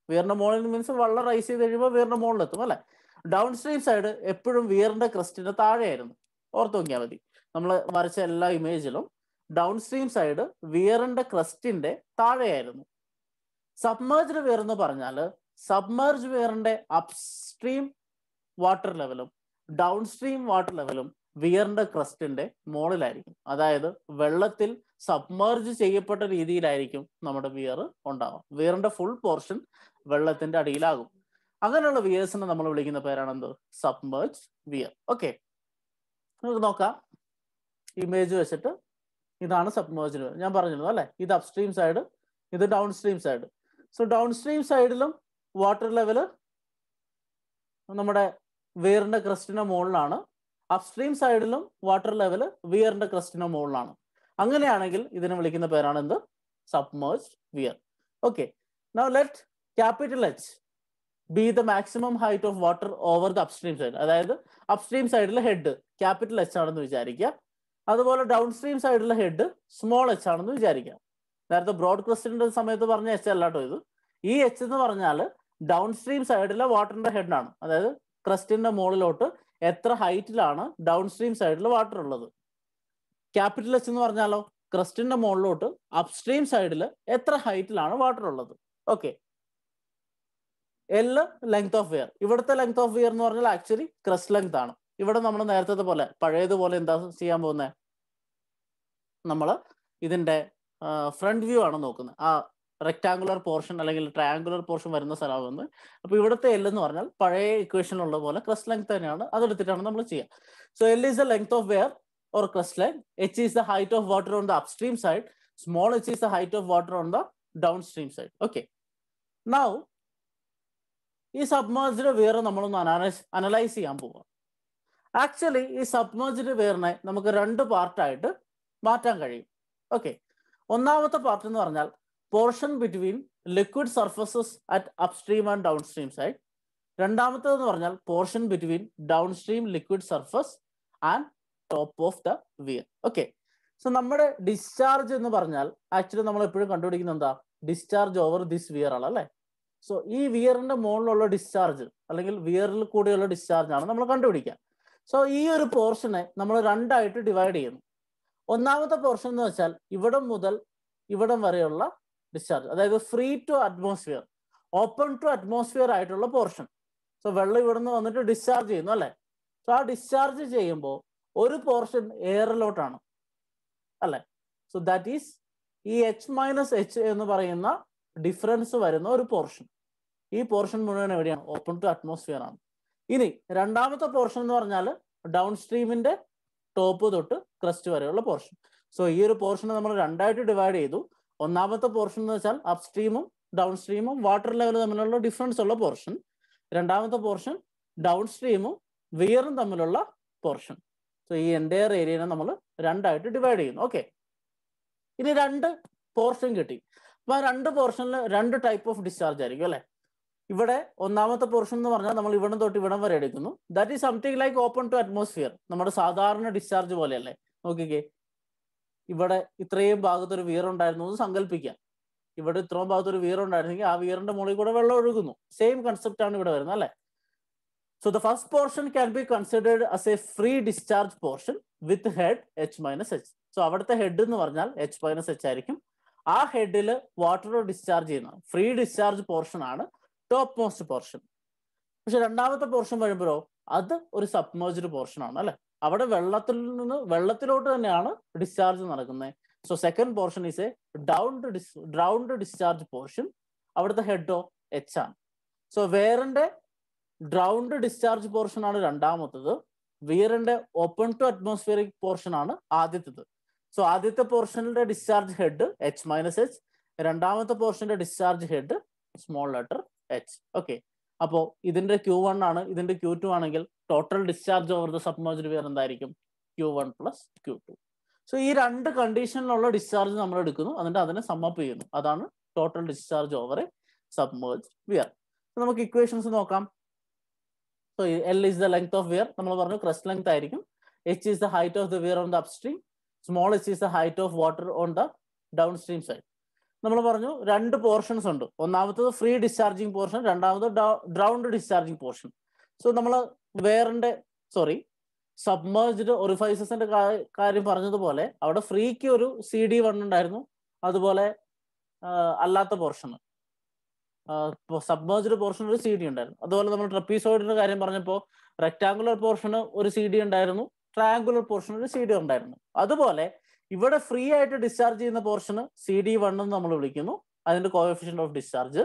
വിയറിന്റെ മുകളിൽ മീൻസ് വെള്ളം റൈസ് ചെയ്ത് കഴിയുമ്പോൾ വിയറിന്റെ മുകളിലെത്തും അല്ലെ? ഡൗൺസ്ട്രീം സൈഡ് എപ്പോഴും വിയറിന്റെ ക്രസ്റ്റിന്റെ താഴെയായിരുന്നു. ഓർത്ത് നോക്കിയാൽ മതി, നമ്മൾ വരച്ച എല്ലാ ഇമേജിലും ഡൗൺസ്ട്രീം സൈഡ് വിയറിന്റെ ക്രസ്റ്റിന്റെ താഴെയായിരുന്നു. സബ്മേർജ്ഡ് വിയർ എന്ന് പറഞ്ഞാൽ സബ്മേർജ് വിയറിന്റെ അപ്സ്ട്രീം വാട്ടർ ലെവലും ഡൗൺസ്ട്രീം വാട്ടർ ലെവലും വിയറിന്റെ ക്രസ്റ്റിന്റെ മുകളിലായിരിക്കും. അതായത് വെള്ളത്തിൽ സബ്മേർജ് ചെയ്യപ്പെട്ട രീതിയിലായിരിക്കും നമ്മുടെ വിയർ ഉണ്ടാവുക. വിയറിന്റെ ഫുൾ പോർഷൻ വെള്ളത്തിന്റെ അടിയിലാകും. അങ്ങനെയുള്ള വിയേഴ്സിനെ നമ്മൾ വിളിക്കുന്ന പേരാണ് എന്ത്? Submerge wear. ഓക്കെ, നമുക്ക് നോക്കാം ഇമേജ് വെച്ചിട്ട്. ഇതാണ് സബ്മേർജ്ഡ് വിയർ. ഞാൻ പറഞ്ഞിരുന്നു അല്ലെ, ഇത് അപ്സ്ട്രീം സൈഡ്, ഇത് ഡൗൺസ്ട്രീം സൈഡ്. സോ ഡൗൺസ്ട്രീം സൈഡിലും വാട്ടർ ലെവല് നമ്മുടെ വിയറിന്റെ ക്രസ്റ്റിന്റെ മുകളിലാണ്, അപ്സ്ട്രീം സൈഡിലും വാട്ടർ ലെവല് വിയറിന്റെ ക്രസ്റ്റിന്റെ മുകളിലാണ്. അങ്ങനെയാണെങ്കിൽ ഇതിനെ വിളിക്കുന്ന പേരാണ് എന്ത്? Submerged weir. Okay, now let capital H be the maximum height of water over the upstream side. അതായത് അപ്സ്ട്രീം സൈഡിലെ ഹെഡ് ക്യാപിറ്റൽ H ആണെന്ന് വിചാരിക്കുക. അതുപോലെ ഡൗൺസ്ട്രീം സൈഡിലെ ഹെഡ് സ്മോൾ h ആണെന്ന് വിചാരിക്കുക. നേരത്തെ ബ്രോഡ് ക്രസ്റ്റിന്റെ സമയത്ത് പറഞ്ഞ H അല്ലാട്ടോ ഇത്. ഈ H എന്ന് പറഞ്ഞാൽ ഡൗൺസ്ട്രീം സൈഡിലെ വാട്ടറിന്റെ ഹെഡാണ്. അതായത് ക്രസ്റ്റിന്റെ മുകളിലോട്ട് എത്ര ഹൈറ്റിലാണ് ഡൗൺസ്ട്രീം സൈഡിൽ വാട്ടർ ഉള്ളത്. ക്യാപിറ്റൽ H എന്ന് പറഞ്ഞാലോ ക്രസ്റ്റിന്റെ മുകളിലോട്ട് അപ്സ്ട്രീം സൈഡിൽ എത്ര ഹൈറ്റിലാണ് വാട്ടർ ഉള്ളത്. Okay, L length of wear. ഇവിടുത്തെ ലെങ്ത് ഓഫ് വിയർ എന്ന് പറഞ്ഞാൽ ആക്ച്വലി ക്രസ്റ്റ് ലെങ്ത് ആണ്. ഇവിടെ നമ്മൾ നേരത്തെ പോലെ പഴയതുപോലെ എന്താ ചെയ്യാൻ പോകുന്നത്? നമ്മൾ ഇതിന്റെ ഫ്രണ്ട് വ്യൂ ആണ് നോക്കുന്നത്. ആ റെക്ടാങ്കുലർ പോർഷൻ അല്ലെങ്കിൽ ട്രയാങ്കുലർ പോർഷൻ വരുന്ന സ്ഥലമാകുന്നത്. അപ്പൊ ഇവിടുത്തെ L എന്ന് പറഞ്ഞാൽ പഴയ ഇക്വേഷനിലുള്ള പോലെ ക്രസ്റ്റ് ലെങ്ത് തന്നെയാണ്, അതെടുത്തിട്ടാണ് നമ്മൾ ചെയ്യുക. So L is the length of weir or crest line. H is the height of water on the upstream side. Small h is the height of water on the downstream side. Okay, now ഈ submerged weir നമ്മളൊന്ന് analyse ചെയ്യാൻ പോവുക. Actually ഈ submerged വിയറിനെ നമുക്ക് രണ്ട് പാർട്ടായിട്ട് മാറ്റാൻ കഴിയും. ഓക്കെ, ഒന്നാമത്തെ പാർട്ട് എന്ന് പറഞ്ഞാൽ portion between liquid surfaces at upstream and downstream side. രണ്ടാമത്തേന്ന് പറഞ്ഞാൽ portion between downstream liquid surface and top of the weir. Okay, so നമ്മുടെ ഡിസ്ചാർജ് എന്ന് പറഞ്ഞാൽ ആക്ച്വലി നമ്മൾ എപ്പോഴും കണ്ടുപിടിക്കുന്നത് എന്താ? ഡിസ്ചാർജ് ഓവർ ദിസ് വിയർ ആണ് അല്ലേ? സോ ഈ വിയറിന്റെ മുകളിലുള്ള ഡിസ്ചാർജ് അല്ലെങ്കിൽ വിയറിൽ കൂടിയുള്ള ഡിസ്ചാർജ് ആണ് നമ്മൾ കണ്ടുപിടിക്കുക. സോ ഈ ഒരു പോർഷനെ നമ്മൾ രണ്ടായിട്ട് ഡിവൈഡ് ചെയ്യുന്നു. ഒന്നാമത്തെ പോർഷൻ എന്ന് വെച്ചാൽ ഇവിടം മുതൽ ഇവിടം വരെയുള്ള ഡിസ്ചാർജ്, അതായത് free to atmosphere, open to atmosphere ആയിട്ടുള്ള പോർഷൻ. സോ വെള്ളം ഇവിടുന്ന് വന്നിട്ട് ഡിസ്ചാർജ് ചെയ്യുന്നു അല്ലെ? സോ ആ ഡിസ്ചാർജ് ചെയ്യുമ്പോൾ ഒരു പോർഷൻ എയറിലോട്ടാണ് അല്ലെ? സോ ദാറ്റ് ഈസ് ഈ H- എന്ന് പറയുന്ന ഡിഫറൻസ് വരുന്ന ഒരു പോർഷൻ. ഈ പോർഷൻ മുഴുവൻ എവിടെയാണ്? ഓപ്പൺ ടു അറ്റ്മോസ്ഫിയർ ആണ്. ഇനി രണ്ടാമത്തെ പോർഷൻ എന്ന് പറഞ്ഞാൽ ഡൗൺ സ്ട്രീമിന്റെ ടോപ്പ് തൊട്ട് ക്രസ്റ്റ് വരെയുള്ള പോർഷൻ. സോ ഈ ഒരു പോർഷനെ നമ്മൾ രണ്ടായിട്ട് ഡിവൈഡ് ചെയ്തു. ഒന്നാമത്തെ പോർഷൻ എന്ന് വെച്ചാൽ അപ്സ്ട്രീമും ഡൗൺ സ്ട്രീമും വാട്ടർ ലെവൽ തമ്മിലുള്ള ഡിഫറൻസ് ഉള്ള പോർഷൻ. രണ്ടാമത്തെ പോർഷൻ ഡൗൺ സ്ട്രീമും വിയറും തമ്മിലുള്ള പോർഷൻ. സോ ഈ എൻ്റയർ ഏരിയനെ നമ്മൾ രണ്ടായിട്ട് ഡിവൈഡ് ചെയ്യുന്നു. ഓക്കെ, ഇനി രണ്ട് പോർഷൻ കിട്ടി. അപ്പൊ ആ രണ്ട് പോർഷനിൽ രണ്ട് ടൈപ്പ് ഓഫ് ഡിസ്ചാർജ് ആയിരിക്കും അല്ലെ? ഇവിടെ ഒന്നാമത്തെ പോർഷൻ എന്ന് പറഞ്ഞാൽ നമ്മൾ ഇവിടം തൊട്ട് ഇവിടം വരെ എടുക്കുന്നു. That is something like open to atmosphere, നമ്മുടെ സാധാരണ ഡിസ്ചാർജ് പോലെയല്ലേ? നോക്കിക്കേ, ഇവിടെ ഇത്രയും ഭാഗത്തൊരു വിയർ ഉണ്ടായിരുന്നു എന്ന് സങ്കല്പിക്കാം. ഇവിടെ ഇത്രയും ഭാഗത്തൊരു വിയർ ഉണ്ടായിരുന്നെങ്കിൽ ആ വിയറിന്റെ മുകളിൽ കൂടെ വെള്ളം ഒഴുകുന്നു. സെയിം കൺസെപ്റ്റ് ആണ് ഇവിടെ വരുന്നത് അല്ലെ? So the first portion can be considered as A free discharge portion with head H- H. So അവിടുത്തെ ഹെഡ് എന്ന് പറഞ്ഞാൽ എച്ച് മൈനസ് എച്ച് ആയിരിക്കും. ആ ഹെഡിൽ വാട്ടർ ഡിസ്ചാർജ് ചെയ്യുന്ന ഫ്രീ ഡിസ്ചാർജ് പോർഷൻ ആണ് ടോപ്പ് മോസ്റ്റ് പോർഷൻ. പക്ഷെ രണ്ടാമത്തെ പോർഷൻ വരുമ്പോഴോ അത് ഒരു സബ്മേർജ്ഡ് പോർഷൻ ആണ് അല്ലെ. അവിടെ വെള്ളത്തിൽ നിന്ന് വെള്ളത്തിലോട്ട് തന്നെയാണ് ഡിസ്ചാർജ് നടക്കുന്നത്. So second portion is a drowned discharge portion. അവിടുത്തെ ഹെഡോ എച്ച് ആണ്. സോ വെയറിന്റെ ഡ്രൗണ്ട് ഡിസ്ചാർജ് പോർഷൻ ആണ് രണ്ടാമത്തത്. വിയറിന്റെ ഓപ്പൺ ടു അറ്റ്മോസ്ഫിയറിക് പോർഷൻ ആണ് ആദ്യത്തേത്. സോ ആദ്യത്തെ പോർഷനിലെ discharge head H minus H, രണ്ടാമത്തെ പോർഷന്റെ discharge head small letter H. Okay, അപ്പോൾ ഇതിന്റെ Q1 ആണ്, ഇതിന്റെ Q2 ആണെങ്കിൽ total discharge over the submerged weir എന്തായിരിക്കും? Q1 plus Q2. സോ ഈ രണ്ട് കണ്ടീഷനിലുള്ള ഡിസ്ചാർജ് നമ്മൾ എടുക്കുന്നു, എന്നിട്ട് അതിനെ സമ്മപ്പ് ചെയ്യുന്നു. അതാണ് total discharge over a submerged weir. നമുക്ക് ഇക്വേഷൻസ് നോക്കാം. So L is the length of weir. നമ്മൾ പറഞ്ഞു ക്രസ്റ്റ് ലെങ്ത് ആയിരിക്കും. H is the height of the weir on the upstream. Small h is the height of water on the downstream side. നമ്മൾ പറഞ്ഞു രണ്ട് portions ഉണ്ട്. ഒന്നാമത്തത് free discharging portion, രണ്ടാമത് drowned discharging portion. So നമ്മൾ വെയറിന്റെ submerged ഒറിഫൈസസിന്റെ കാര്യം പറഞ്ഞതുപോലെ അവിടെ ഫ്രീക്ക് ഒരു CD1 ഉണ്ടായിരുന്നു, അതുപോലെ അല്ലാത്ത പോർഷൻ സബ്മേർജ്ഡ് പോർഷൻ ഒരു CD ഉണ്ടായിരുന്നു. അതുപോലെ നമ്മൾ ട്രപ്പീസോയിഡിന്റെ കാര്യം പറഞ്ഞപ്പോൾ റെക്ടാങ്കുലർ പോർഷന് ഒരു CD ഉണ്ടായിരുന്നു, ട്രയാങ്കുലർ പോർഷൻ ഒരു CD ഉണ്ടായിരുന്നു. അതുപോലെ ഇവിടെ ഫ്രീ ആയിട്ട് ഡിസ്ചാർജ് ചെയ്യുന്ന പോർഷന് CD1 എന്ന് നമ്മൾ വിളിക്കുന്നു, അതിന്റെ coefficient of discharge.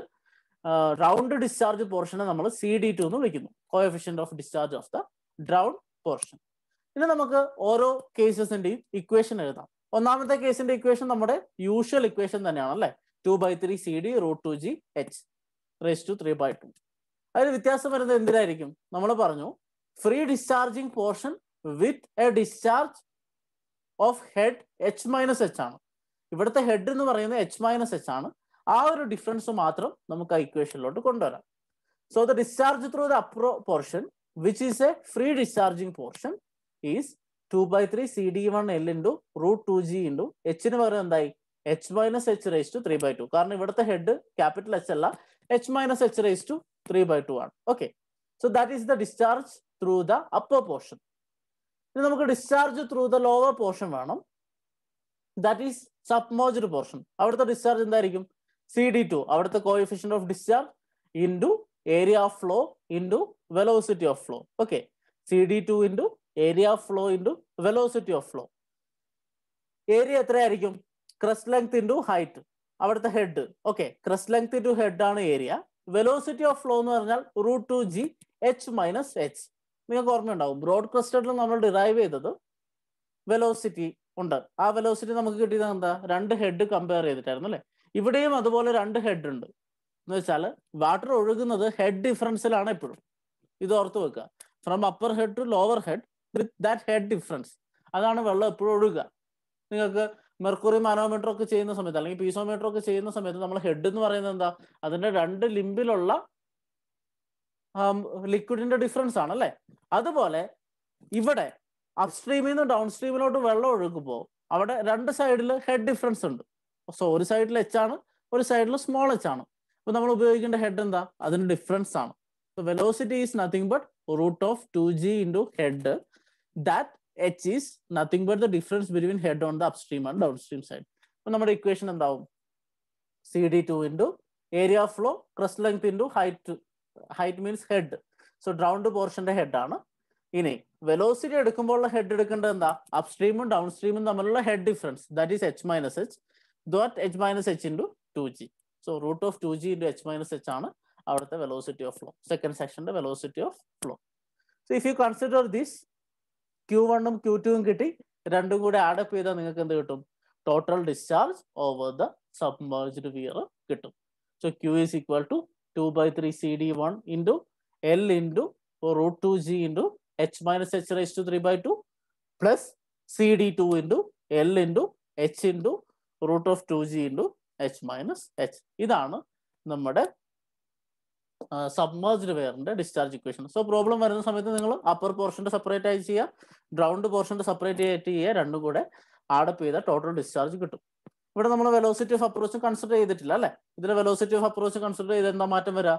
Drowned discharge പോർഷനെ നമ്മൾ CD2 എന്ന് വിളിക്കുന്നു, coefficient of discharge of the drowned portion. ഇനി നമുക്ക് ഓരോ കേസസിന്റെയും ഇക്വേഷൻ എഴുതാം. ഒന്നാമത്തെ കേസിന്റെ ഇക്വേഷൻ നമ്മുടെ യൂഷ്വൽ ഇക്വേഷൻ തന്നെയാണ് അല്ലെ, 2/3 CD √2G H raised to 3/2. അതിന് വ്യത്യാസം വരുന്നത് എന്തിനായിരിക്കും? നമ്മൾ പറഞ്ഞു free discharging portion with a discharge of head H minus H ആണ്. ഇവിടുത്തെ ഹെഡ് എന്ന് പറയുന്നത് എച്ച് മൈനസ് എച്ച് ആണ്. ആ ഒരു ഡിഫറൻസ് മാത്രം നമുക്ക് ആ ഇക്വേഷനിലോട്ട് കൊണ്ടുവരാം. So the discharge through the upper portion which is a free discharging portion is 2/3 CD1 L into √2G into എച്ചിന് പകരം എന്തായി H minus H raise to 3/2. കാരണം ഇവിടുത്തെ ഹെഡ് ക്യാപിറ്റൽ എച്ച് അല്ല, H minus H raise to 3/2 ആണ്. Okay, so that is the discharge through the upper portion. ഇനി നമുക്ക് discharge through the lower portion വേണം, ദാറ്റ് ഈസ് സബ്മേർജ്ഡ് പോർഷൻ. അവിടുത്തെ discharge എന്തായിരിക്കും? CD2, അവിടുത്തെ coefficient of discharge into area of flow into velocity of flow. Okay, CD2 into area of flow into velocity of flow. Area എത്രയായിരിക്കും? Crest length into height, അവിടുത്തെ head. Okay, crest length into head ആണ് area. Velocity of flow എന്ന് പറഞ്ഞാൽ √2G H minus H. നിങ്ങൾക്ക് ഓർമ്മയുണ്ടാവും, broad ക്രസ്റ്റഡിൽ നമ്മൾ derive ചെയ്തത് velocity ഉണ്ട്. ആ വെലോസിറ്റി നമുക്ക് കിട്ടിയത് എന്താ? രണ്ട് ഹെഡ് കമ്പയർ ചെയ്തിട്ടായിരുന്നു അല്ലെ. ഇവിടെയും അതുപോലെ രണ്ട് ഹെഡ് ഉണ്ട്. എന്ന് വെച്ചാൽ വാട്ടർ ഒഴുകുന്നത് ഹെഡ് ഡിഫറൻസിലാണ് എപ്പോഴും. ഇത് ഓർത്ത് വെക്കുക, from upper head to lower head with that head difference. അതാണ് വെള്ളം എപ്പോഴും ഒഴുകുക. നിങ്ങൾക്ക് മെർക്കുറി മാനോമീറ്റർ ഒക്കെ ചെയ്യുന്ന സമയത്ത് അല്ലെങ്കിൽ പീസോമീറ്റർ ഒക്കെ ചെയ്യുന്ന സമയത്ത് നമ്മൾ ഹെഡ് എന്ന് പറയുന്നത് എന്താ? അതിന്റെ രണ്ട് ലിംബിലുള്ള ലിക്വിഡിന്റെ ഡിഫറൻസ് ആണ് അല്ലെ. അതുപോലെ ഇവിടെ അപ്സ്ട്രീമിൽ നിന്ന് ഡൗൺ സ്ട്രീമിലോട്ട് വെള്ളം ഒഴുകുമ്പോൾ അവിടെ രണ്ട് സൈഡിൽ ഹെഡ് ഡിഫറൻസ് ഉണ്ട്. സോ ഒരു സൈഡിൽ എച്ച് ആണ്, ഒരു സൈഡിൽ സ്മോൾ എച്ച് ആണ്. അപ്പൊ നമ്മൾ ഉപയോഗിക്കേണ്ട ഹെഡ് എന്താ? അതിന് ഡിഫറൻസ് ആണ്. Velocity is nothing but √2G into head. That H is nothing but the difference between head on the upstream and downstream side. അപ്പൊ നമ്മുടെ ഇക്വേഷൻ എന്താവും? CD2 into area of flow, crest length into height. Height means head. So drowned പോർഷന്റെ head ആണ്. ഇനി velocity എടുക്കുമ്പോൾ head എടുക്കേണ്ടത് എന്താ? അപ്സ്ട്രീമും down സ്ട്രീമും തമ്മിലുള്ള head difference, that is H minus H. Thought H minus H into 2G. So √2G into H minus H ആണ് അവിടുത്തെ velocity of flow, second സെക്ഷന്റെ velocity of flow. So if you consider this, Q1 ഉം Q2 ഉം കിട്ടി, രണ്ടും കൂടെ add up ചെയ്താൽ നിങ്ങൾക്ക് എന്ത് കിട്ടും? Total discharge over the submerged weir കിട്ടും. So Q is equal to 2/3 CD1 into L into √2G into H minus H raised to 3/2 plus CD2 into L into H into √2G into H minus H. ഇതാണ് നമ്മുടെ submerged വെയറിന്റെ discharge equation. So problem വരുന്ന സമയത്ത് നിങ്ങൾ upper പോർഷന്റെ separate ആയി ചെയ്യുക, drowned പോർഷന്റെ separate ആയിട്ട് ചെയ്യുക, രണ്ടും കൂടെ ആഡപ്പ് ചെയ്താൽ ടോട്ടൽ ഡിസ്ചാർജ് കിട്ടും. ഇവിടെ നമ്മൾ വെലോസിറ്റി ഓഫ് അപ്രോച്ച് കൺസിഡർ ചെയ്തിട്ടില്ല അല്ലെ. ഇതിൽ വെലോസിറ്റി ഓഫ് അപ്രോച്ച് കൺസിഡർ ചെയ്ത് എന്താ മാറ്റം വരാ?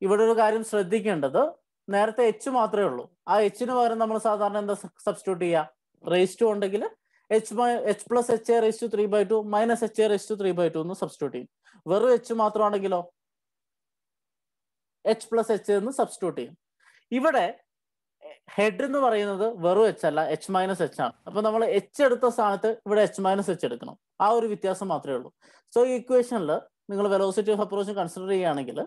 ഇവിടെ ഒരു കാര്യം ശ്രദ്ധിക്കേണ്ടത്, നേരത്തെ എച്ച് മാത്രമേ ഉള്ളൂ. ആ എച്ചിന് പകരം നമ്മൾ സാധാരണ എന്താ സബ്സ്റ്റിറ്റ്യൂട്ട് ചെയ്യുക? റേസ് ടു ഉണ്ടെങ്കിൽ h plus ha raised to 3/2 minus ha raised to 3/2 എന്ന് സബ്സ്റ്റിറ്റ്യൂട്ട് ചെയ്യും. വെറും h മാത്രമാണെങ്കിലോ h plus h എന്ന് സബ്സ്റ്റിറ്റ്യൂട്ട് ചെയ്യും. ഇവിടെ ഹെഡ് എന്ന് പറയുന്നത് വെറും h അല്ല, h മൈനസ് h ആണ്. അപ്പൊ നമ്മൾ h എടുത്ത സ്ഥാനത്ത് ഇവിടെ h മൈനസ് h എടുക്കണം. ആ ഒരു വ്യത്യാസം മാത്രമേ ഉള്ളൂ. സോ ഈ ഇക്വേഷനിൽ നിങ്ങൾ വെലോസിറ്റി ഓഫ് അപ്രോച്ച് കൺസിഡർ ചെയ്യുകയാണെങ്കിൽ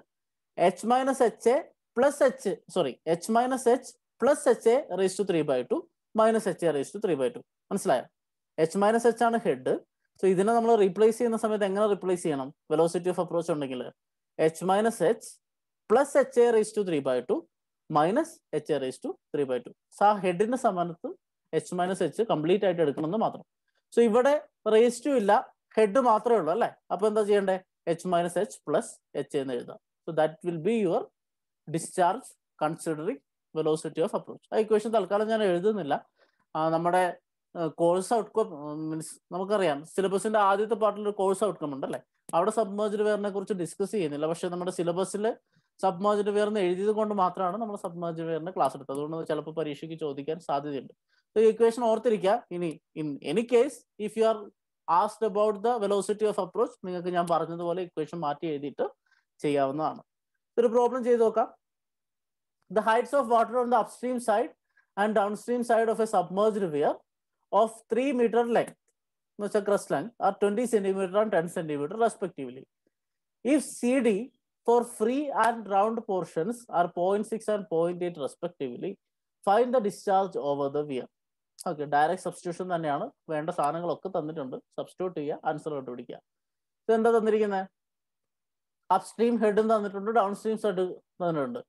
h minus h plus h minus h plus h raise to 3/2 minus h raise to 3/2. മനസ്സിലായോ? h മൈനസ് h ആണ് ഹെഡ്. സോ ഇതിനെ നമ്മൾ റീപ്ലേസ് ചെയ്യുന്ന സമയത്ത് എങ്ങനെ റീപ്ലേസ് ചെയ്യണം? വെലോസിറ്റി ഓഫ് അപ്രോച്ച് ഉണ്ടെങ്കിൽ h minus h plus h raise to 3/2 minus h raise to 3/2. So ആ ഹെഡിന്റെ സ്ഥാനത്ത് h മൈനസ് h കംപ്ലീറ്റ് ആയിട്ട് എടുക്കണമെന്ന് മാത്രം. സോ ഇവിടെ റേസ് ടു ഇല്ല, ഹെഡ് മാത്രമേ ഉള്ളൂ അല്ലേ? അപ്പൊ എന്താ ചെയ്യണ്ടേ? h minus h plus h എന്ന് എഴുതാം. So that will be your discharge considering velocity of approach. ആ ഇക്വേഷൻ തൽക്കാലം ഞാൻ എഴുതുന്നില്ല. നമ്മുടെ കോഴ്സ് ഔട്ട്കം മീൻസ് നമുക്കറിയാം സിലബസിന്റെ ആദ്യത്തെ പാർട്ടിൽ ഒരു കോഴ്സ് ഔട്ട്കം ഉണ്ടല്ലേ, അവിടെ സബ്മേർജ്ഡ് വെയറിനെ കുറിച്ച് ഡിസ്കസ് ചെയ്യുന്നില്ല. പക്ഷെ നമ്മുടെ സിലബസിൽ സബ്മേർജ്ഡ് വെയർ എന്ന് എഴുതിയത് കൊണ്ട് മാത്രമാണ് നമ്മൾ സബ്മേർജ്ഡ് വെയറിന്റെ ക്ലാസ് എടുത്തത്. അതുകൊണ്ട് ചിലപ്പോൾ പരീക്ഷയ്ക്ക് ചോദിക്കാൻ സാധ്യതയുണ്ട്. ഈ ഇക്വേഷൻ ഓർത്തിരിക്കുക. ഇനി in any case if you are asked about the velocity of approach, നിങ്ങൾക്ക് ഞാൻ പറഞ്ഞതുപോലെ ഇക്വേഷൻ മാറ്റി എഴുതിയിട്ട് ചെയ്യാവുന്നതാണ്. ഒരു പ്രോബ്ലം ചെയ്ത് നോക്കാം. The heights of water on the upstream side and downstream side of a submerged weir of 3 meter length, crust length, are 20 centimeter and 10 centimeter respectively. If CD for free and round portions are 0.6 and 0.8 respectively, find the discharge over the weir. Okay, direct substitution തന്നെയാണ്. വേണ്ട സാധനങ്ങളൊക്കെ തന്നിട്ടുണ്ട്. Substitute ചെയ്യുക, answer കണ്ടുപിടിക്കുക. ഇത് എന്താ തന്നിരിക്കുന്നത്? Upstream ഹെഡും തന്നിട്ടുണ്ട്, ഡൗൺസ്ട്രീം ഹെഡ് തന്നിട്ടുണ്ട്.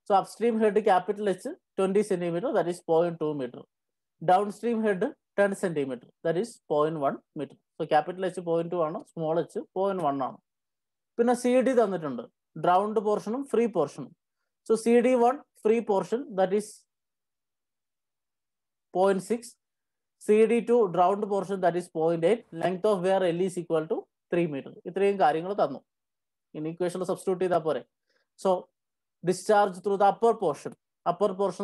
So upstream head capital H 20 centimeter, that is 0.2 meter. Downstream head 10 centimeter, that is 0.1 meter. So capital H 0.2 ആണ്, small h 0.1 ആണ്. പിന്നെ CD തന്നിട്ടുണ്ട്, drowned പോർഷനും ഫ്രീ പോർഷനും. So CD1 free portion that is 0.6, CD2 drowned portion that is 0.8, length of weir L is equal to 3 meter. ഇത്രയും കാര്യങ്ങൾ തന്നു. ഇനി ഇക്വേഷനിൽ സബ്സ്റ്റിറ്റ്യൂട്ട് ചെയ്താൽ പോരെ. So discharge through the upper portion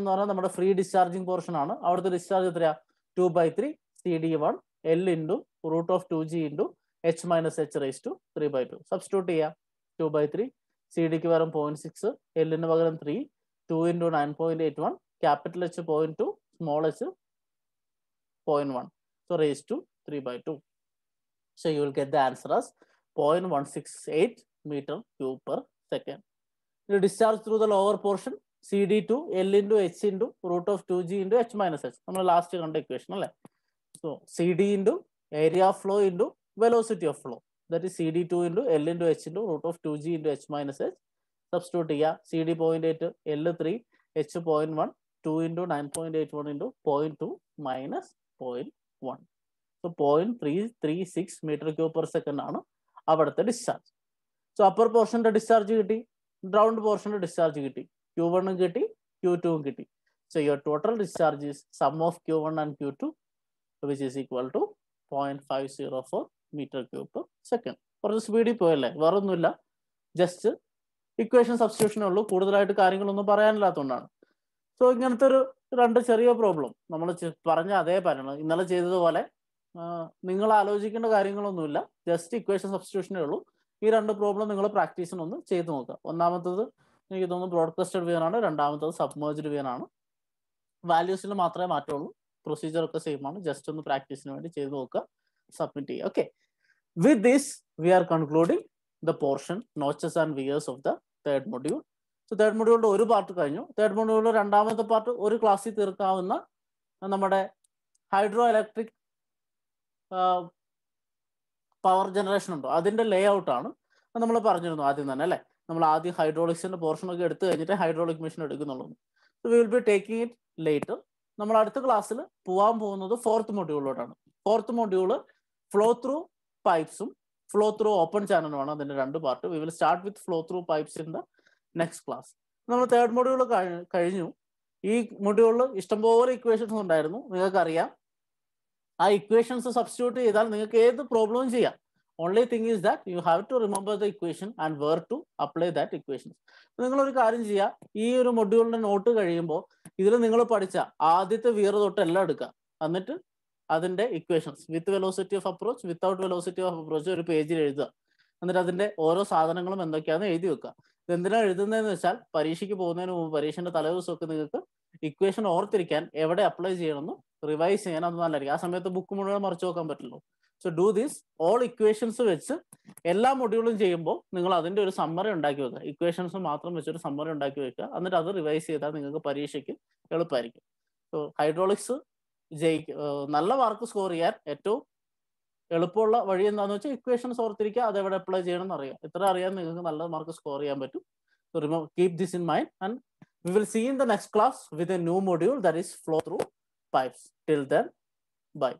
എന്ന് പറഞ്ഞാൽ നമ്മുടെ ഫ്രീ ഡിസ്ചാർജിങ് പോർഷൻ ആണ്. അവിടുത്തെ ഡിസ്ചാർജ് എത്രയാ? 2/3 CD1 L into root of 2G into h minus h raise to 3/2. Substitute ചെയ്യാം. 2/3 CD ക്ക് പകരം 0.6, L പകരം 3, 2 into 9.81, capital H 0.2, small h 0.1. So raised to 3/2. So you will get the answer as 0.168 meter cube per second. Discharge through the lower portion CD2 L into H into root of 2G into H minus H. നമ്മൾ last കണ്ട equation അല്ലേ? So CD into area of flow into velocity of flow, that is CD2 into L into H into root of 2G into H minus H. Substitute ചെയ്യുക. CD 0.8, L 3, H 0.1, 2 into 9.81 into 0.2 minus 0.1. So 0.336 meter cube per second ആണ് അവിടുത്തെ discharge. So upper പോർഷന്റെ discharge കിട്ടി, round പോർഷന്റെ discharge കിട്ടി, Q1 കിട്ടി, Q2 കിട്ടി. So your total discharge is sum of Q1 and Q2 which is equal to 0.504 metre cube per second. കുറച്ച് സ്പീഡിൽ പോയല്ലേ, വേറെ ഒന്നുമില്ല, ജസ്റ്റ് ഇക്വേഷൻ സബ്സ്റ്റിറ്റ്യൂഷനേ ഉള്ളൂ. കൂടുതലായിട്ട് കാര്യങ്ങളൊന്നും പറയാനില്ലാത്തതുകൊണ്ടാണ്. സോ ഇങ്ങനത്തെ ഒരു രണ്ട് ചെറിയ പ്രോബ്ലം നമ്മൾ പറഞ്ഞ അതേ പാറ്റേൺ ഇന്നലെ ചെയ്തതുപോലെ നിങ്ങൾ ആലോചിക്കേണ്ട കാര്യങ്ങളൊന്നുമില്ല, ജസ്റ്റ് ഇക്വേഷൻ സബ്സ്റ്റിറ്റ്യൂഷനേ ഉള്ളൂ. ഈ രണ്ട് പ്രോബ്ലം നിങ്ങൾ പ്രാക്ടീസിനൊന്ന് ചെയ്ത് നോക്കുക. ഒന്നാമത്തത് എനിക്ക് തോന്നുന്നു ബ്രോഡ്കാസ്റ്റഡ് വിയർ ആണ്, രണ്ടാമത്തത് സബ്മേർജ്ഡ് വിയർ ആണ്. വാല്യൂസിൽ മാത്രമേ മാറ്റമുള്ളൂ, പ്രൊസീജിയർ ഒക്കെ സെയിം ആണ്. ജസ്റ്റ് ഒന്ന് പ്രാക്ടീസിന് വേണ്ടി ചെയ്ത് നോക്കുക, സബ്മിറ്റ് ചെയ്യുക. Okay, with this we are concluding the portion notches and weirs of the third module. So third മൊഡ്യൂളിന്റെ ഒരു പാർട്ട് കഴിഞ്ഞു. തേർഡ് മൊഡ്യൂളിന്റെ രണ്ടാമത്തെ പാർട്ട് ഒരു ക്ലാസ്സിൽ തീർക്കാവുന്ന നമ്മുടെ ഹൈഡ്രോ ഇലക്ട്രിക് പവർ ജനറേഷൻ ഉണ്ടോ അതിന്റെ ലേ ഔട്ട് ആണ്. നമ്മൾ പറഞ്ഞിരുന്നു ആദ്യം തന്നെ അല്ലേ, നമ്മൾ ആദ്യം ഹൈഡ്രോളിക്സിന്റെ പോർഷൻ ഒക്കെ എടുത്തു കഴിഞ്ഞിട്ട് ഹൈഡ്രോളിക് മെഷീൻ എടുക്കുന്നുള്ളൂ. So we will be taking it later. നമ്മൾ അടുത്ത ക്ലാസ്സിൽ പോകാൻ പോകുന്നത് ഫോർത്ത് മൊഡ്യൂളിലോട്ടാണ്. ഫോർത്ത് മൊഡ്യൂള് ഫ്ലോ ത്രൂ പൈപ്സും ഫ്ലോ ത്രൂ ഓപ്പൺ ചാനലുമാണ് അതിന്റെ രണ്ട് part. We will start with flow through pipes in the next class. നമ്മൾ തേർഡ് മൊഡ്യൂൾ കഴിഞ്ഞു. ഈ മൊഡ്യൂളിൽ ഇഷ്ടംപോലെ ഇക്വേഷൻസ് ഉണ്ടായിരുന്നു, നിങ്ങൾക്കറിയാം. ആ ഇക്വേഷൻസ് സബ്സ്റ്റിറ്റ്യൂട്ട് ചെയ്താൽ നിങ്ങൾക്ക് ഏത് പ്രോബ്ലവും ചെയ്യാം. Only thing is that you have to remember the equation and where to apply that equations. നിങ്ങളൊരു കാര്യം ചെയ്യുക, ഈ ഒരു മൊഡ്യൂളിന്റെ നോട്ട് കഴിയുമ്പോൾ ഇതിൽ നിങ്ങൾ പഠിച്ച ആദ്യത്തെ വിയർ തൊട്ട് എല്ലാം എടുക്കുക. എന്നിട്ട് അതിന്റെ equations with velocity of approach without velocity of approach ഒരു പേജിൽ എഴുതുക. എന്നിട്ട് അതിന്റെ ഓരോ സാധനങ്ങളും എന്തൊക്കെയാണെന്ന് എഴുതി വെക്കുക. ഇതെന്തിനാണ് എഴുതുന്നതെന്ന് വെച്ചാൽ പരീക്ഷയ്ക്ക് പോകുന്നതിന് മുമ്പ് പരീക്ഷയുടെ തലേദിവസമൊക്കെ നിങ്ങൾക്ക് ഇക്വേഷൻ ഓർത്തിരിക്കാൻ എവിടെ അപ്ലൈ ചെയ്യണമെന്ന് റിവൈസ് ചെയ്യാൻ അത് നല്ലതായിരിക്കും. ആ സമയത്ത് ബുക്ക് മുഴുവൻ മറിച്ച് നോക്കാൻ പറ്റില്ലല്ലോ. So do this all equations വെച്ച് എല്ലാ മൊഡ്യൂളും ചെയ്യുമ്പോൾ നിങ്ങൾ അതിന്റെ ഒരു സമ്മറി ഉണ്ടാക്കി വെക്കുക. ഇക്വേഷൻസ് മാത്രം വെച്ചൊരു സമ്മറി ഉണ്ടാക്കി വെക്കുക. എന്നിട്ട് അത് റിവൈസ് ചെയ്താൽ നിങ്ങൾക്ക് പരീക്ഷയ്ക്ക് എളുപ്പമായിരിക്കും. സോ ഹൈഡ്രോളിക്സ് നല്ല മാർക്ക് സ്കോർ ചെയ്യാൻ ഏറ്റവും എളുപ്പമുള്ള വഴി എന്താണെന്ന് വെച്ചാൽ ഇക്വേഷൻസ് ഓർത്തിരിക്കുക, അത് എവിടെ അപ്ലൈ ചെയ്യണം എന്ന് അറിയാം. ഇത്ര അറിയാൻ നിങ്ങൾക്ക് നല്ല മാർക്ക് സ്കോർ ചെയ്യാൻ പറ്റും. So keep this in mind and we will see in the next class with a new module that is flow through pipes. Till then, bye.